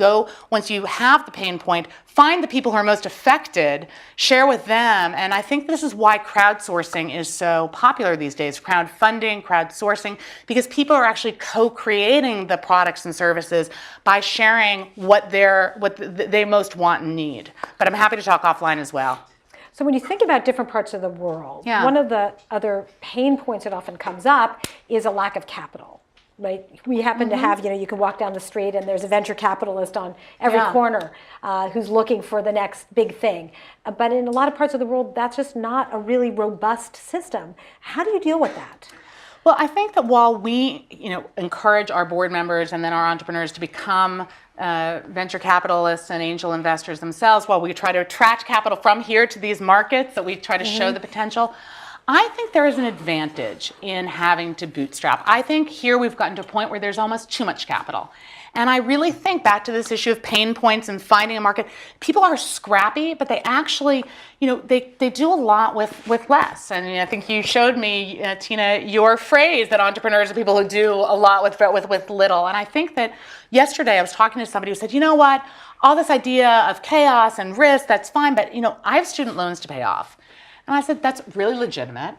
once you have the pain point, find the people who are most affected, share with them. And I think this is why crowdsourcing is so popular these days, crowdfunding, crowdsourcing, because people are actually co-creating the products and services by sharing what they most want and need. But I'm happy to talk offline as well. So when you think about different parts of the world, one of the other pain points that often comes up is a lack of capital. Right? We happen to have, you can walk down the street and there's a venture capitalist on every corner who's looking for the next big thing. But in a lot of parts of the world, that's just not a really robust system. How do you deal with that? Well, I think that while we, encourage our board members and then our entrepreneurs to become venture capitalists and angel investors themselves, while we try to attract capital from here to these markets, that we try to show the potential, I think there is an advantage in having to bootstrap. I think here we've gotten to a point where there's almost too much capital. And I really think back to this issue of pain points and finding a market. People are scrappy, but they actually, they do a lot with less. And I think you showed me, Tina, your phrase that entrepreneurs are people who do a lot with little. And I think that yesterday I was talking to somebody who said, you know what, all this idea of chaos and risk, that's fine, but I have student loans to pay off. And I said, that's really legitimate.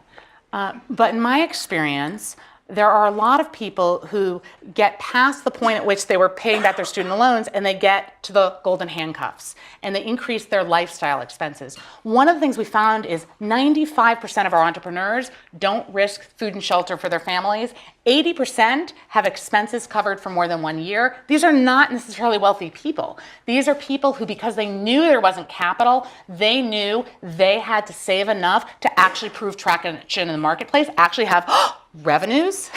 But in my experience, there are a lot of people who get past the point at which they were paying back their student loans and they get to the golden handcuffs and they increase their lifestyle expenses. One of the things we found is 95% of our entrepreneurs don't risk food and shelter for their families. 80% have expenses covered for more than 1 year. These are not necessarily wealthy people. These are people who, because they knew there wasn't capital, they knew they had to save enough to actually prove traction in the marketplace, actually have revenues,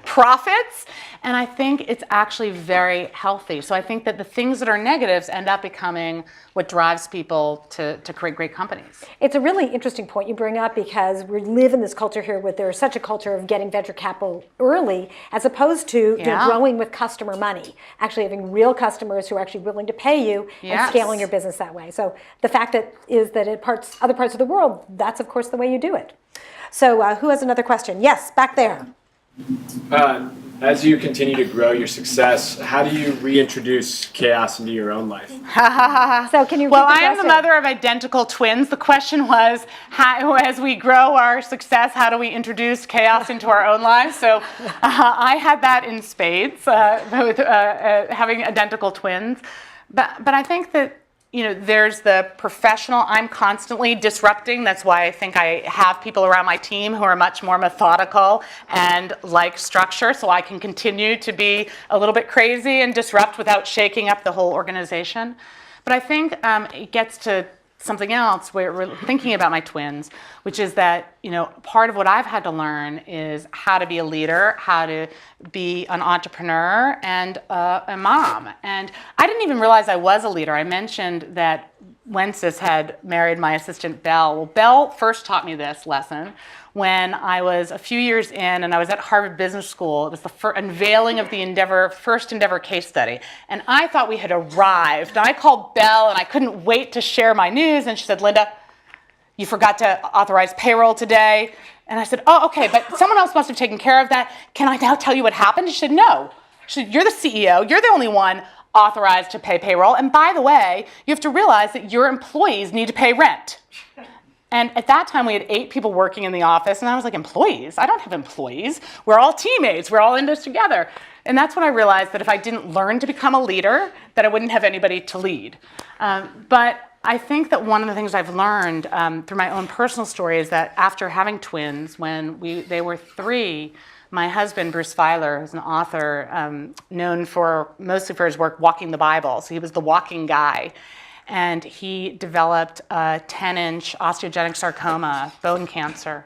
profits, and I think it's actually very healthy. So I think that the things that are negatives end up becoming what drives people to create great companies. It's a really interesting point you bring up because we live in this culture here where there's such a culture of getting venture capital early as opposed to growing with customer money, actually having real customers who are actually willing to pay you and scaling your business that way. So the fact is that in other parts of the world, that's of course the way you do it. So who has another question? Yes, back there. As you continue to grow your success, how do you reintroduce chaos into your own life? So can you? Well, I am the mother of identical twins. The question was, as we grow our success, how do we introduce chaos into our own lives? So I had that in spades with having identical twins. But I think that there's the professional. I'm constantly disrupting. That's why I think I have people around my team who are much more methodical and like structure, so I can continue to be a little bit crazy and disrupt without shaking up the whole organization. But I think it gets to something else where we're thinking about my twins, which is that, part of what I've had to learn is how to be a leader, how to be an entrepreneur and a mom. And I didn't even realize I was a leader. I mentioned that Wences had married my assistant, Belle. Well, Belle first taught me this lesson when I was a few years in and I was at Harvard Business School. It was the unveiling of the first Endeavor case study. And I thought we had arrived. And I called Belle and I couldn't wait to share my news. And she said, Linda, you forgot to authorize payroll today. And I said, oh, okay, but someone else must have taken care of that. Can I now tell you what happened? She said, no. She said, you're the CEO. You're the only one authorized to pay payroll. And by the way, you have to realize that your employees need to pay rent. And at that time, we had 8 people working in the office. And I was like, employees? I don't have employees. We're all teammates. We're all in this together. And that's when I realized that if I didn't learn to become a leader, that I wouldn't have anybody to lead. But I think that one of the things I've learned through my own personal story is that after having twins, when they were 3, my husband, Bruce Feiler, who's an author known mostly for his work walking the Bible. So he was the walking guy. And he developed a 10-inch osteogenic sarcoma, bone cancer.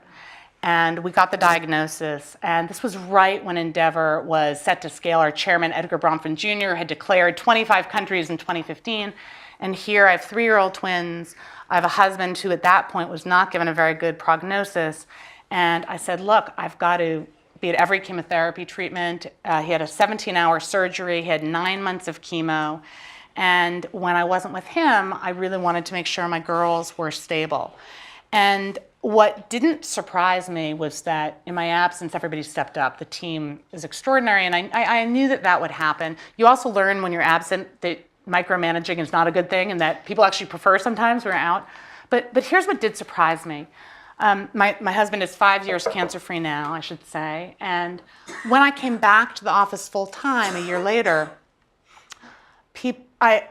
And we got the diagnosis. And this was right when Endeavor was set to scale. Our chairman, Edgar Bronfman Jr., had declared 25 countries in 2015. And here I have 3-year-old twins. I have a husband who at that point was not given a very good prognosis. And I said, look, I've got to be at every chemotherapy treatment. He had a 17-hour surgery. He had 9 months of chemo. And when I wasn't with him, I really wanted to make sure my girls were stable. And what didn't surprise me was that in my absence, everybody stepped up. The team is extraordinary, and I knew that would happen. You also learn when you're absent that micromanaging is not a good thing and that people actually prefer sometimes when you're out. But here's what did surprise me. My husband is 5 years cancer-free now, I should say. And when I came back to the office full-time a year later, I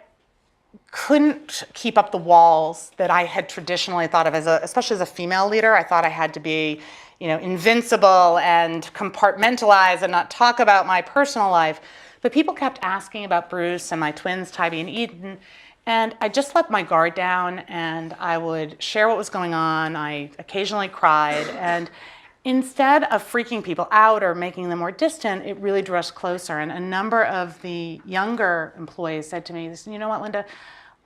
couldn't keep up the walls that I had traditionally thought of especially as a female leader. I thought I had to be, invincible and compartmentalize and not talk about my personal life. But people kept asking about Bruce and my twins, Tybee and Eden. And I just let my guard down and I would share what was going on. I occasionally cried. And instead of freaking people out or making them more distant, it really drew us closer. And a number of the younger employees said to me, you know what, Linda,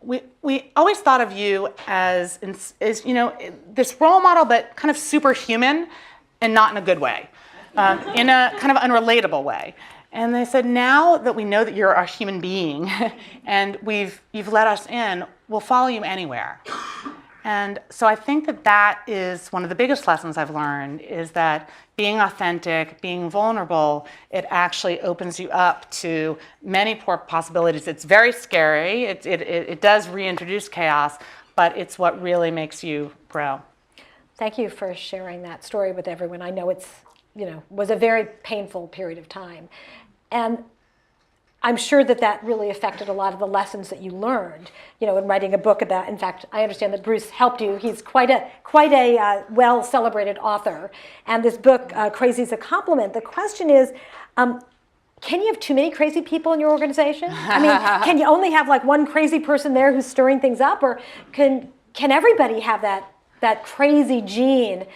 we always thought of you as this role model, but kind of superhuman and not in a good way, in a kind of unrelatable way. And they said, now that we know that you're a human being and you've let us in, we'll follow you anywhere. And so I think that is one of the biggest lessons I've learned, is that being authentic, being vulnerable, it actually opens you up to many possibilities. It's very scary. It does reintroduce chaos, but it's what really makes you grow. Thank you for sharing that story with everyone. I know it's, was a very painful period of time. And I'm sure that really affected a lot of the lessons that you learned, in writing a book about. In fact, I understand that Bruce helped you. He's quite a well-celebrated author. And this book, Crazy is a Compliment. The question is, can you have too many crazy people in your organization? I mean, can you only have like one crazy person there who's stirring things up, or can everybody have that crazy gene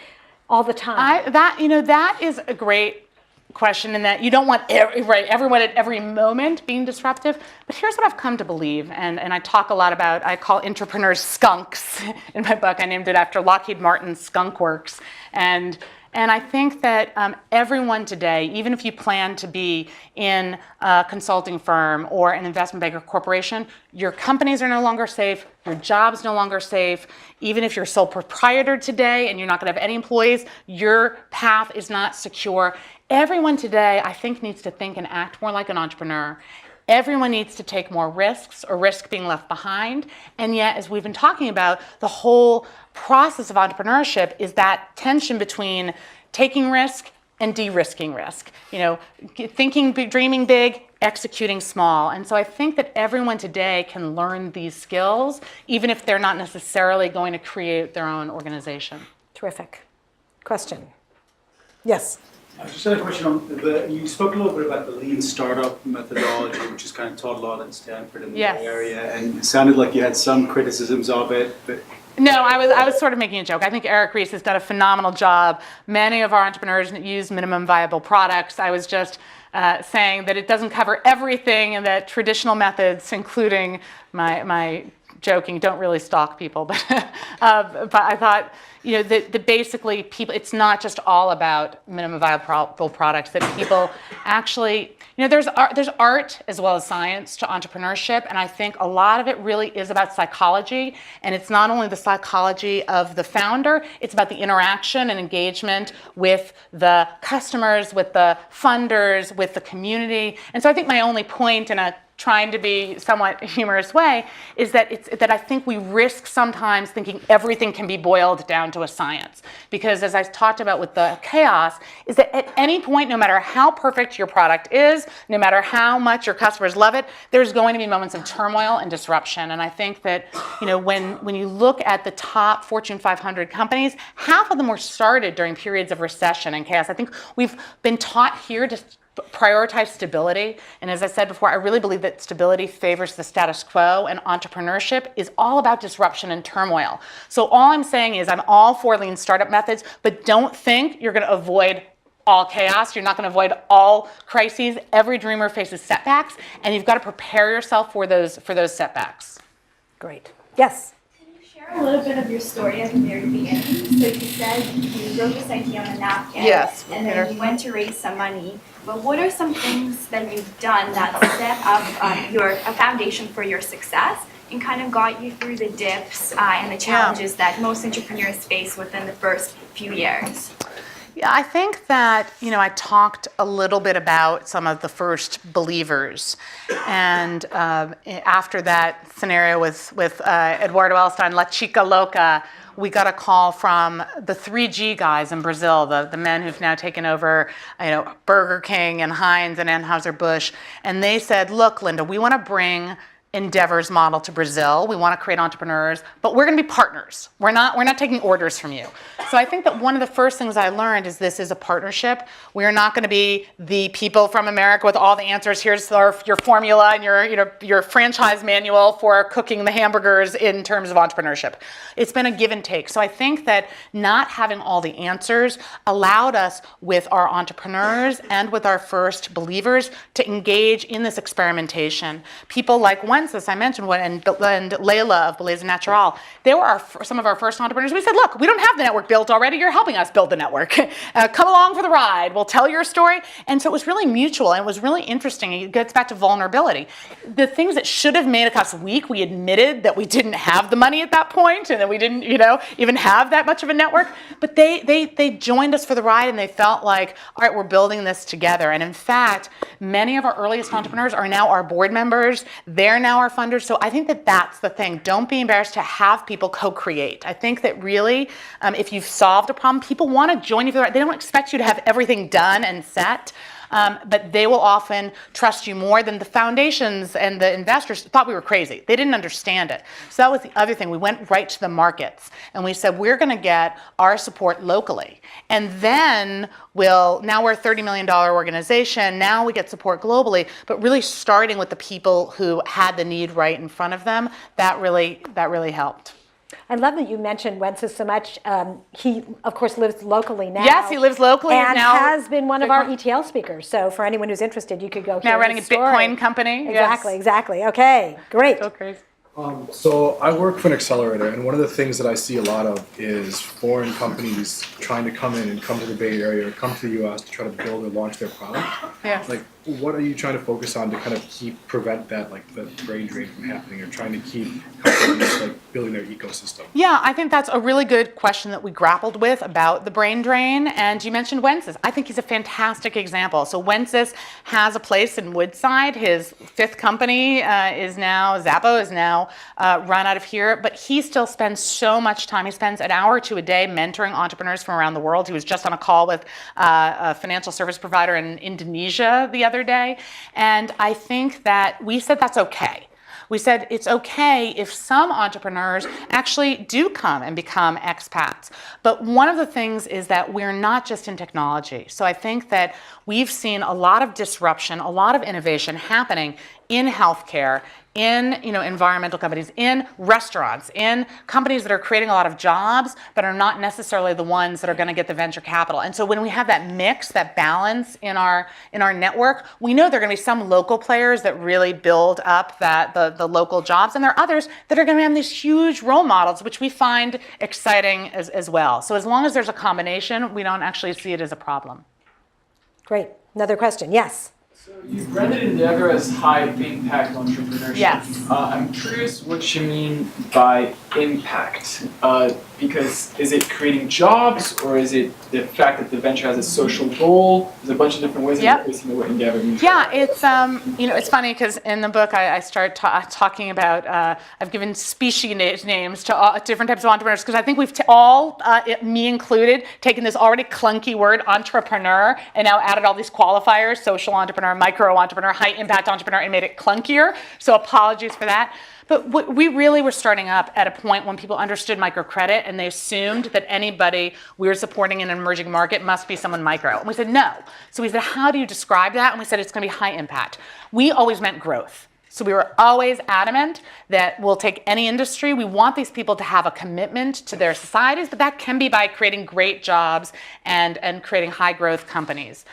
all the time? That is a great question, in that you don't want everyone at every moment being disruptive. But here's what I've come to believe, and I talk a lot about, I call entrepreneurs skunks in my book. I named it after Lockheed Martin's Skunk Works. And I think that everyone today, even if you plan to be in a consulting firm or an investment bank or corporation, your companies are no longer safe, your job's no longer safe. Even if you're sole proprietor today and you're not going to have any employees, your path is not secure. Everyone today, I think, needs to think and act more like an entrepreneur. Everyone needs to take more risks, or risk being left behind. And yet, as we've been talking about, the whole process of entrepreneurship is that tension between taking risk and de-risking risk. Thinking big, dreaming big, executing small. And so I think that everyone today can learn these skills, even if they're not necessarily going to create their own organization. Terrific. Question? Yes. I just had a question on you spoke a little bit about the lean startup methodology, which is kind of taught a lot at Stanford in the Yes. Bay Area, and it sounded like you had some criticisms of it, but No, I was sort of making a joke. I think Eric Ries has done a phenomenal job. Many of our entrepreneurs use minimum viable products. I was just saying that it doesn't cover everything, and that traditional methods, including my joking, don't really stalk people. But I thought, that basically people, it's not just all about minimum viable products. That people actually, there's art as well as science to entrepreneurship, and I think a lot of it really is about psychology. And it's not only the psychology of the founder; it's about the interaction and engagement with the customers, with the funders, with the community. And so I think my only point in a trying to be somewhat humorous way is that I think we risk sometimes thinking everything can be boiled down to a science. Because as I talked about with the chaos, is that at any point, no matter how perfect your product is, no matter how much your customers love it, there's going to be moments of turmoil and disruption. And I think that when you look at the top Fortune 500 companies, half of them were started during periods of recession and chaos. I think we've been taught here to prioritize stability. And as I said before, I really believe that stability favors the status quo, and entrepreneurship is all about disruption and turmoil. So all I'm saying is I'm all for lean startup methods, but don't think you're going to avoid all chaos. You're not going to avoid all crises. Every dreamer faces setbacks, and you've got to prepare yourself for those setbacks. Great. Yes. Share a little bit of your story at the very beginning. So you said you wrote this idea on a napkin, Yes, and then you went to raise some money. But what are some things that you've done that set up a foundation for your success and kind of got you through the dips and the challenges that most entrepreneurs face within the first few years? Yeah, I think that, I talked a little bit about some of the first believers. And after that scenario with Eduardo Elstein, La Chica Loca, we got a call from the 3G guys in Brazil, the men who've now taken over, Burger King and Heinz and Anheuser-Busch. And they said, look, Linda, we want to bring Endeavor's model to Brazil. We want to create entrepreneurs, but we're going to be partners. We're not taking orders from you. So I think that one of the first things I learned is this is a partnership. We are not going to be the people from America with all the answers. Here's your formula and your franchise manual for cooking the hamburgers in terms of entrepreneurship. It's been a give and take. So I think that not having all the answers allowed us with our entrepreneurs and with our first believers to engage in this experimentation. People like as I mentioned, and Layla of Beleza Natural, they were some of our first entrepreneurs. We said, look, we don't have the network built already. You're helping us build the network. Come along for the ride. We'll tell your story. And so it was really mutual, and it was really interesting. It gets back to vulnerability. The things that should have made us weak, we admitted that we didn't have the money at that point, and that we didn't, even have that much of a network. But they joined us for the ride, and they felt like, all right, we're building this together. And in fact, many of our earliest entrepreneurs are now our board members. They're now our funders. So I think that that's the thing. Don't be embarrassed to have people co-create. I think that really, if you've solved a problem, people want to join you for the ride. They don't expect you to have everything done and set. But they will often trust you more than the foundations and the investors thought we were crazy. They didn't understand it. So that was the other thing. We went right to the markets, and we said, we're going to get our support locally. And then now we're a $30 million organization. Now we get support globally, but really starting with the people who had the need right in front of them, that really helped. I love that you mentioned Wences so much. He, of course, lives locally now. Yes, he lives locally and now has been one of our ETL speakers. So for anyone who's interested, you could go hear now running his a story. Bitcoin company. Exactly. Okay, great. So crazy. So I work for an accelerator, and one of the things that I see a lot of is foreign companies trying to come in and come to the Bay Area or come to the U.S. to try to build or launch their product. Yes. Like, what are you trying to focus on to kind of prevent that, like the brain drain from happening, or trying to keep companies like building their ecosystem? Yeah, I think that's a really good question that we grappled with about the brain drain. And you mentioned Wences. I think he's a fantastic example. So Wences has a place in Woodside. His fifth company Zappo is now run out of here. But he still spends so much time. He spends an hour or two a day mentoring entrepreneurs from around the world. He was just on a call with a financial service provider in Indonesia the other day. And I think that we said that's okay. We said it's okay if some entrepreneurs actually do come and become expats. But one of the things is that we're not just in technology. So I think that we've seen a lot of disruption, a lot of innovation happening in healthcare, in environmental companies, in restaurants, in companies that are creating a lot of jobs, but are not necessarily the ones that are going to get the venture capital. And so when we have that mix, that balance in our network, we know there are going to be some local players that really build up the local jobs, and there are others that are going to have these huge role models, which we find exciting as well. So as long as there's a combination, we don't actually see it as a problem. Great. Another question. Yes. So you branded Endeavor as high impact entrepreneurship. Yes. I'm curious what you mean by impact. Because is it creating jobs, or is it the fact that the venture has a social goal? There's a bunch of different ways of increasing the word Endeavor means. Yeah, it's it's funny because in the book I start talking about I've given species names to different types of entrepreneurs, because I think we've all, me included, taken this already clunky word entrepreneur and now added all these qualifiers: social entrepreneur, micro entrepreneur, high impact entrepreneur, and made it clunkier. So apologies for that. But we really were starting up at a point when people understood microcredit, and they assumed that anybody we were supporting in an emerging market must be someone micro. And we said, no. So we said, how do you describe that? And we said, it's going to be high impact. We always meant growth. So we were always adamant that we'll take any industry. We want these people to have a commitment to their societies, but that can be by creating great jobs and creating high growth companies.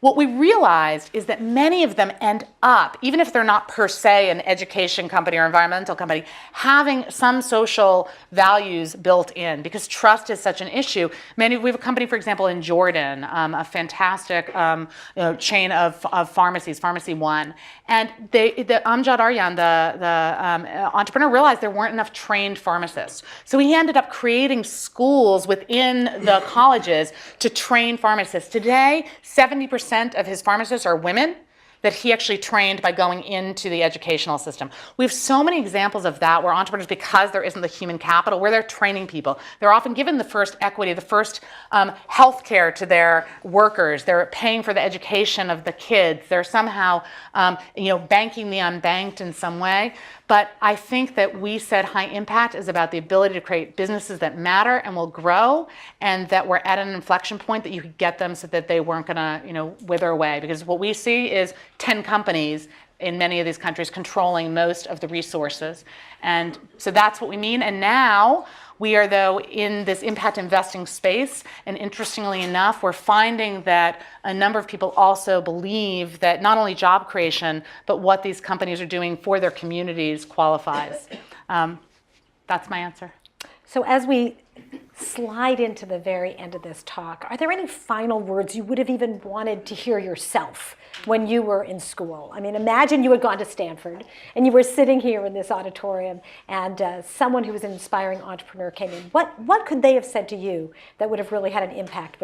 What we realized is that many of them end up, even if they're not per se an education company or environmental company, having some social values built in, because trust is such an issue. We have a company, for example, in Jordan, a fantastic chain of pharmacies, Pharmacy One, and Amjad Aryan, the entrepreneur, realized there weren't enough trained pharmacists. So he ended up creating schools within the colleges to train pharmacists. Today, 70% of his pharmacists are women that he actually trained by going into the educational system. We have so many examples of that where entrepreneurs, because there isn't the human capital, where they're training people, they're often given the first equity, the first health care to their workers. They're paying for the education of the kids. They're somehow banking the unbanked in some way. But I think that we said high impact is about the ability to create businesses that matter and will grow, and that we're at an inflection point that you could get them so that they weren't going to wither away. Because what we see is 10 companies in many of these countries controlling most of the resources. And so that's what we mean. And now we are, though, in this impact investing space. And interestingly enough, we're finding that a number of people also believe that not only job creation, but what these companies are doing for their communities qualifies. That's my answer. So as we slide into the very end of this talk, are there any final words you would have even wanted to hear yourself when you were in school? I mean, imagine you had gone to Stanford and you were sitting here in this auditorium, and someone who was an inspiring entrepreneur came in. What could they have said to you that would have really had an impact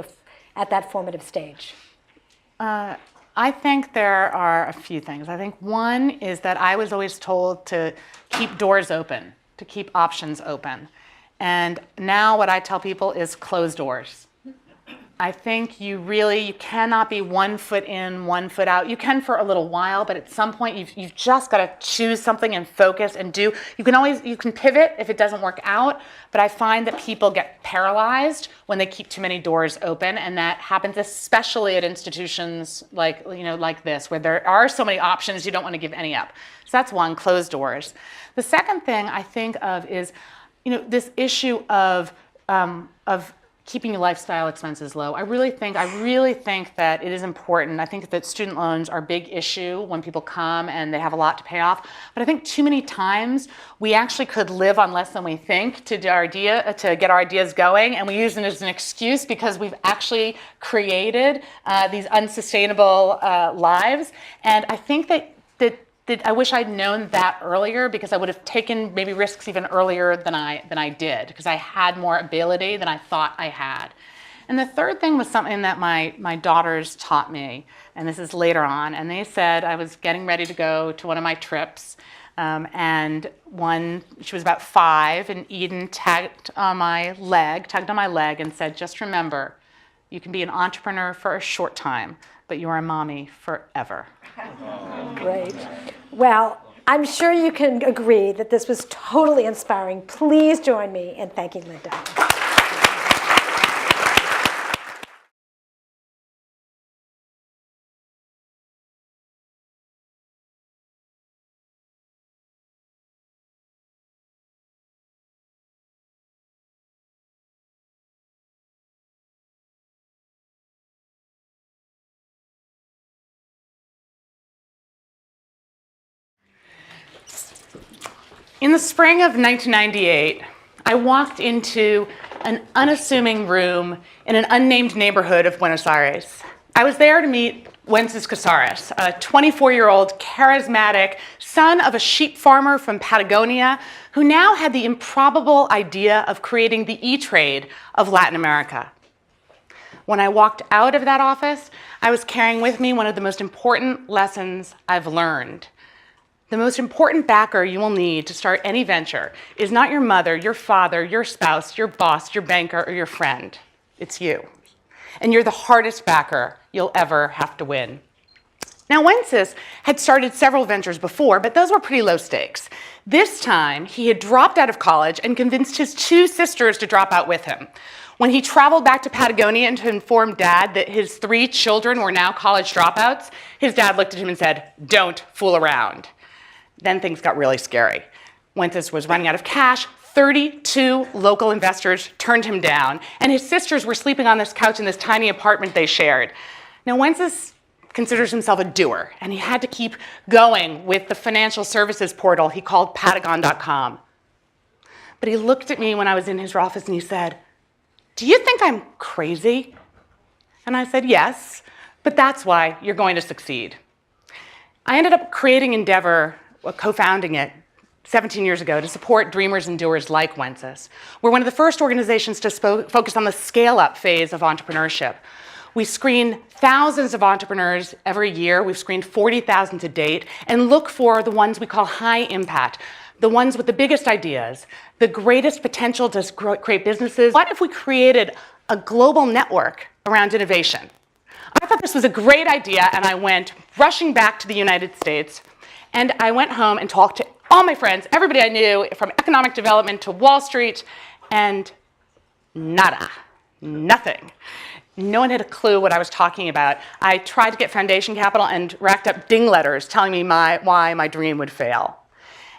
at that formative stage? I think there are a few things. I think one is that I was always told to keep doors open, to keep options open. And now what I tell people is close doors. I think you cannot be 1 foot in, 1 foot out. You can for a little while, but at some point you've just got to choose something and focus and do. You can pivot if it doesn't work out, but I find that people get paralyzed when they keep too many doors open, and that happens especially at institutions like this, where there are so many options you don't want to give any up. So that's one, closed doors. The second thing I think of is this issue of keeping your lifestyle expenses low. I really think that it is important. I think that student loans are a big issue when people come and they have a lot to pay off. But I think too many times we actually could live on less than we think to get our ideas going, and we use it as an excuse because we've actually created these unsustainable lives. And I think that I wish I'd known that earlier, because I would have taken maybe risks even earlier than I did, because I had more ability than I thought I had. And the third thing was something that my daughters taught me, and this is later on, and they said, I was getting ready to go to one of my trips, and she was about 5, and Eden tugged on my leg and said, just remember, you can be an entrepreneur for a short time, but you are a mommy forever. Great. Well, I'm sure you can agree that this was totally inspiring. Please join me in thanking Linda. In the spring of 1998, I walked into an unassuming room in an unnamed neighborhood of Buenos Aires. I was there to meet Wences Casares, a 24-year-old charismatic son of a sheep farmer from Patagonia who now had the improbable idea of creating the E-Trade of Latin America. When I walked out of that office, I was carrying with me one of the most important lessons I've learned. The most important backer you will need to start any venture is not your mother, your father, your spouse, your boss, your banker, or your friend. It's you. And you're the hardest backer you'll ever have to win. Now, Wences had started several ventures before, but those were pretty low stakes. This time, he had dropped out of college and convinced his 2 sisters to drop out with him. When he traveled back to Patagonia and to inform Dad that his 3 children were now college dropouts, his dad looked at him and said, "Don't fool around." Then things got really scary. Wences was running out of cash. 32 local investors turned him down, and his sisters were sleeping on this couch in this tiny apartment they shared. Now, Wences considers himself a doer, and he had to keep going with the financial services portal he called Patagon.com. But he looked at me when I was in his office and he said, "Do you think I'm crazy?" And I said, "Yes, but that's why you're going to succeed." I ended up creating Endeavor, co-founding it 17 years ago, to support dreamers and doers like Wences. We're one of the first organizations to focus on the scale-up phase of entrepreneurship. We screen thousands of entrepreneurs every year. We've screened 40,000 to date, and look for the ones we call high impact, the ones with the biggest ideas, the greatest potential to create businesses. What if we created a global network around innovation? I thought this was a great idea, and I went rushing back to the United States. And I went home and talked to all my friends, everybody I knew, from economic development to Wall Street, and nada, nothing. No one had a clue what I was talking about. I tried to get foundation capital and racked up ding letters telling me why my dream would fail.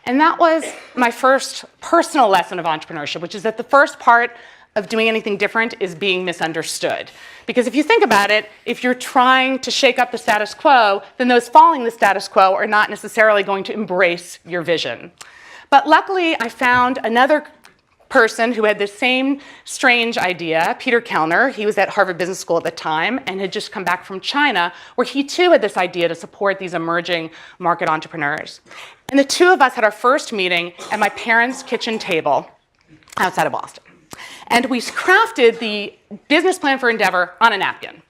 And that was my first personal lesson of entrepreneurship, which is that the first part of doing anything different is being misunderstood. Because if you think about it, if you're trying to shake up the status quo, then those following the status quo are not necessarily going to embrace your vision. But luckily, I found another person who had the same strange idea, Peter Kellner. He was at Harvard Business School at the time and had just come back from China, where he too had this idea to support these emerging market entrepreneurs. And the 2 of us had our first meeting at my parents' kitchen table outside of Boston. And we crafted the business plan for Endeavor on a napkin.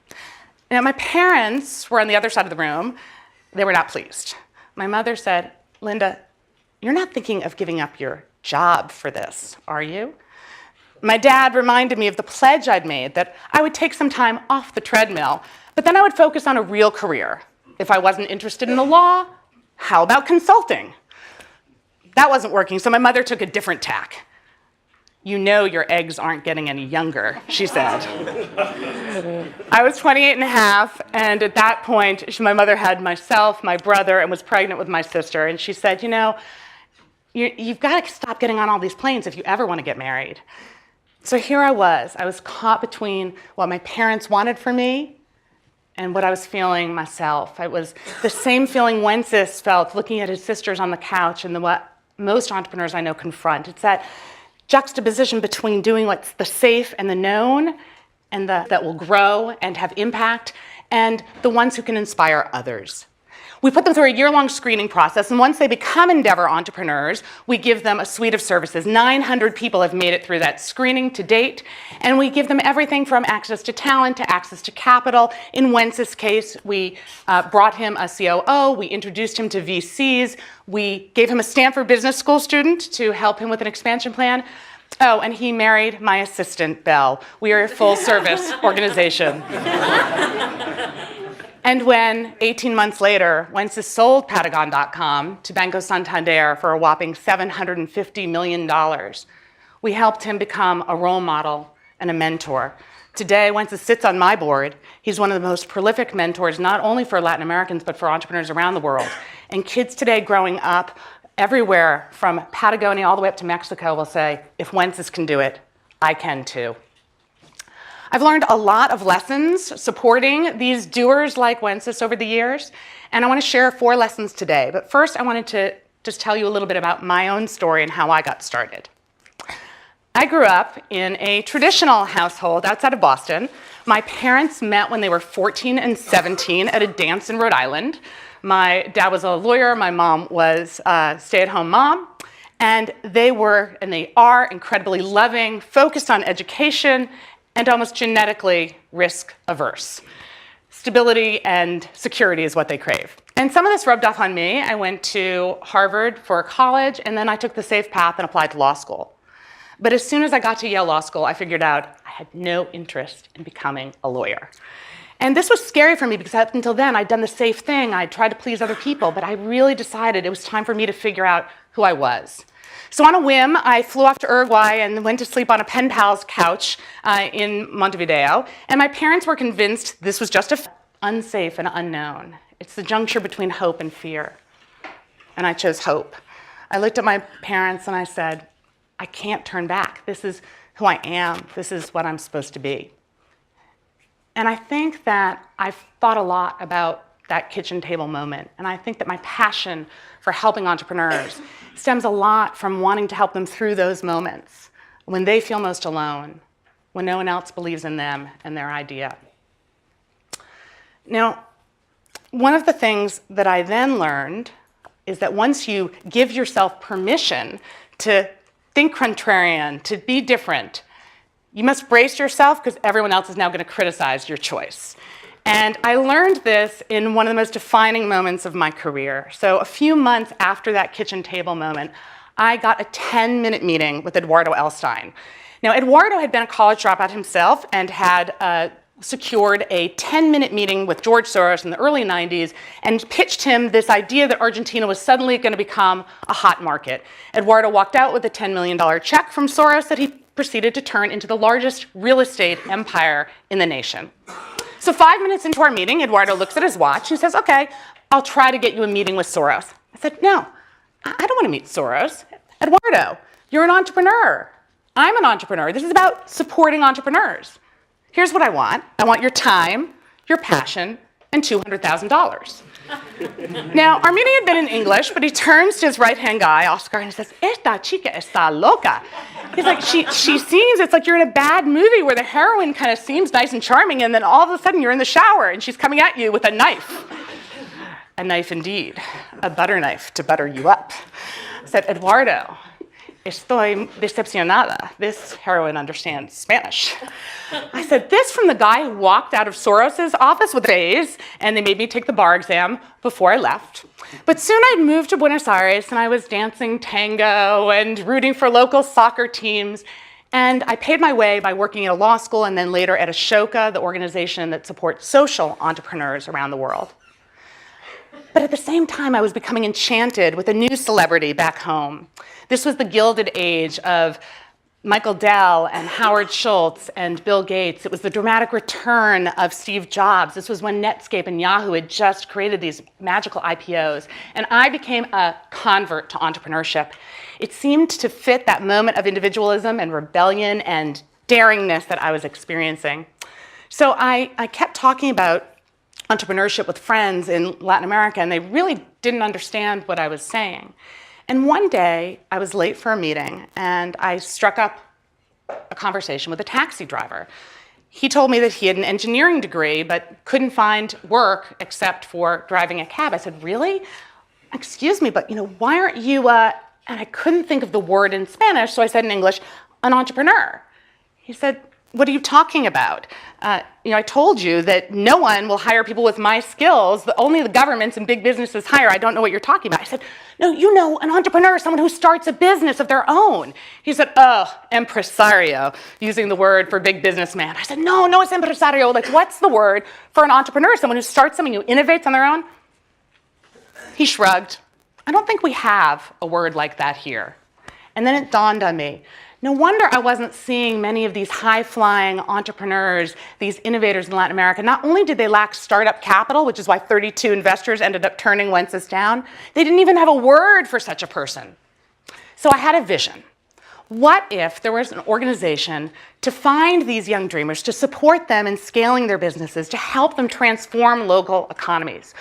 Now, my parents were on the other side of the room. They were not pleased. My mother said, "Linda, you're not thinking of giving up your job for this, are you?" My dad reminded me of the pledge I'd made that I would take some time off the treadmill, but then I would focus on a real career. If I wasn't interested in the law, how about consulting? That wasn't working, so my mother took a different tack. "You know your eggs aren't getting any younger," she said. I was 28 and a half, and at that point, my mother had myself, my brother, and was pregnant with my sister. And she said, "You know, you've got to stop getting on all these planes if you ever want to get married." So here I was caught between what my parents wanted for me and what I was feeling myself. It was the same feeling Wences felt looking at his sisters on the couch and what most entrepreneurs I know confront. It's that juxtaposition between doing what's the safe and the known and that will grow and have impact, and the ones who can inspire others. We put them through a year-long screening process, and once they become Endeavor entrepreneurs, we give them a suite of services. 900 people have made it through that screening to date, and we give them everything from access to talent to access to capital. In Wences' case, we brought him a COO, we introduced him to VCs, we gave him a Stanford Business School student to help him with an expansion plan. Oh, and he married my assistant, Belle. We are a full-service organization. And when, 18 months later, Wences sold Patagon.com to Banco Santander for a whopping $750 million, we helped him become a role model and a mentor. Today, Wences sits on my board. He's one of the most prolific mentors, not only for Latin Americans, but for entrepreneurs around the world. And kids today growing up everywhere from Patagonia all the way up to Mexico will say, if Wences can do it, I can too. I've learned a lot of lessons supporting these doers like Wences over the years, and I want to share 4 lessons today. But first, I wanted to just tell you a little bit about my own story and how I got started. I grew up in a traditional household outside of Boston. My parents met when they were 14 and 17 at a dance in Rhode Island. My dad was a lawyer, my mom was a stay-at-home mom, and they are incredibly loving, focused on education, and almost genetically risk-averse. Stability and security is what they crave. And some of this rubbed off on me. I went to Harvard for college, and then I took the safe path and applied to law school. But as soon as I got to Yale Law School, I figured out I had no interest in becoming a lawyer. And this was scary for me because up until then, I'd done the safe thing. I'd tried to please other people, but I really decided it was time for me to figure out who I was. So on a whim, I flew off to Uruguay and went to sleep on a pen pal's couch in Montevideo. And my parents were convinced this was just unsafe and unknown. It's the juncture between hope and fear. And I chose hope. I looked at my parents and I said, I can't turn back. This is who I am. This is what I'm supposed to be. And I think that I've thought a lot about that kitchen table moment. And I think that my passion for helping entrepreneurs stems a lot from wanting to help them through those moments when they feel most alone, when no one else believes in them and their idea. Now, one of the things that I then learned is that once you give yourself permission to think contrarian, to be different, you must brace yourself because everyone else is now going to criticize your choice. And I learned this in one of the most defining moments of my career. So a few months after that kitchen table moment, I got a 10-minute meeting with Eduardo Elstein. Now, Eduardo had been a college dropout himself and had secured a 10-minute meeting with George Soros in the early 90s and pitched him this idea that Argentina was suddenly going to become a hot market. Eduardo walked out with a $10 million check from Soros that he proceeded to turn into the largest real estate empire in the nation. So 5 minutes into our meeting, Eduardo looks at his watch and says, okay, I'll try to get you a meeting with Soros. I said, no, I don't want to meet Soros. Eduardo, you're an entrepreneur. I'm an entrepreneur. This is about supporting entrepreneurs. Here's what I want. I want your time, your passion, and $200,000. Now, our meeting had been in English, but he turns to his right-hand guy, Oscar, and he says, esta chica está loca. He's like, she seems, it's like you're in a bad movie where the heroine kind of seems nice and charming, and then all of a sudden you're in the shower, and she's coming at you with a knife. A knife indeed, a butter knife to butter you up. I said, Eduardo, estoy decepcionada. This heroine understands Spanish. I said, this from the guy who walked out of Soros's office with A's, and they made me take the bar exam before I left. But soon I'd moved to Buenos Aires, and I was dancing tango and rooting for local soccer teams. And I paid my way by working at a law school and then later at Ashoka, the organization that supports social entrepreneurs around the world. But at the same time, I was becoming enchanted with a new celebrity back home. This was the Gilded Age of Michael Dell and Howard Schultz and Bill Gates. It was the dramatic return of Steve Jobs. This was when Netscape and Yahoo had just created these magical IPOs. And I became a convert to entrepreneurship. It seemed to fit that moment of individualism and rebellion and daringness that I was experiencing. So I kept talking about entrepreneurship with friends in Latin America, and they really didn't understand what I was saying. And one day, I was late for a meeting, and I struck up a conversation with a taxi driver. He told me that he had an engineering degree, but couldn't find work except for driving a cab. I said, really? Excuse me, but why aren't you, and I couldn't think of the word in Spanish, so I said in English, an entrepreneur. He said, what are you talking about? I told you that no one will hire people with my skills. Only the governments and big businesses hire. I don't know what you're talking about. I said, no, an entrepreneur is someone who starts a business of their own. He said, oh, empresario, using the word for big businessman. I said, no, it's empresario. Like, what's the word for an entrepreneur? Someone who starts something, who innovates on their own? He shrugged. I don't think we have a word like that here. And then it dawned on me. No wonder I wasn't seeing many of these high-flying entrepreneurs, these innovators in Latin America. Not only did they lack startup capital, which is why 32 investors ended up turning Wences down, they didn't even have a word for such a person. So I had a vision. What if there was an organization to find these young dreamers, to support them in scaling their businesses, to help them transform local economies?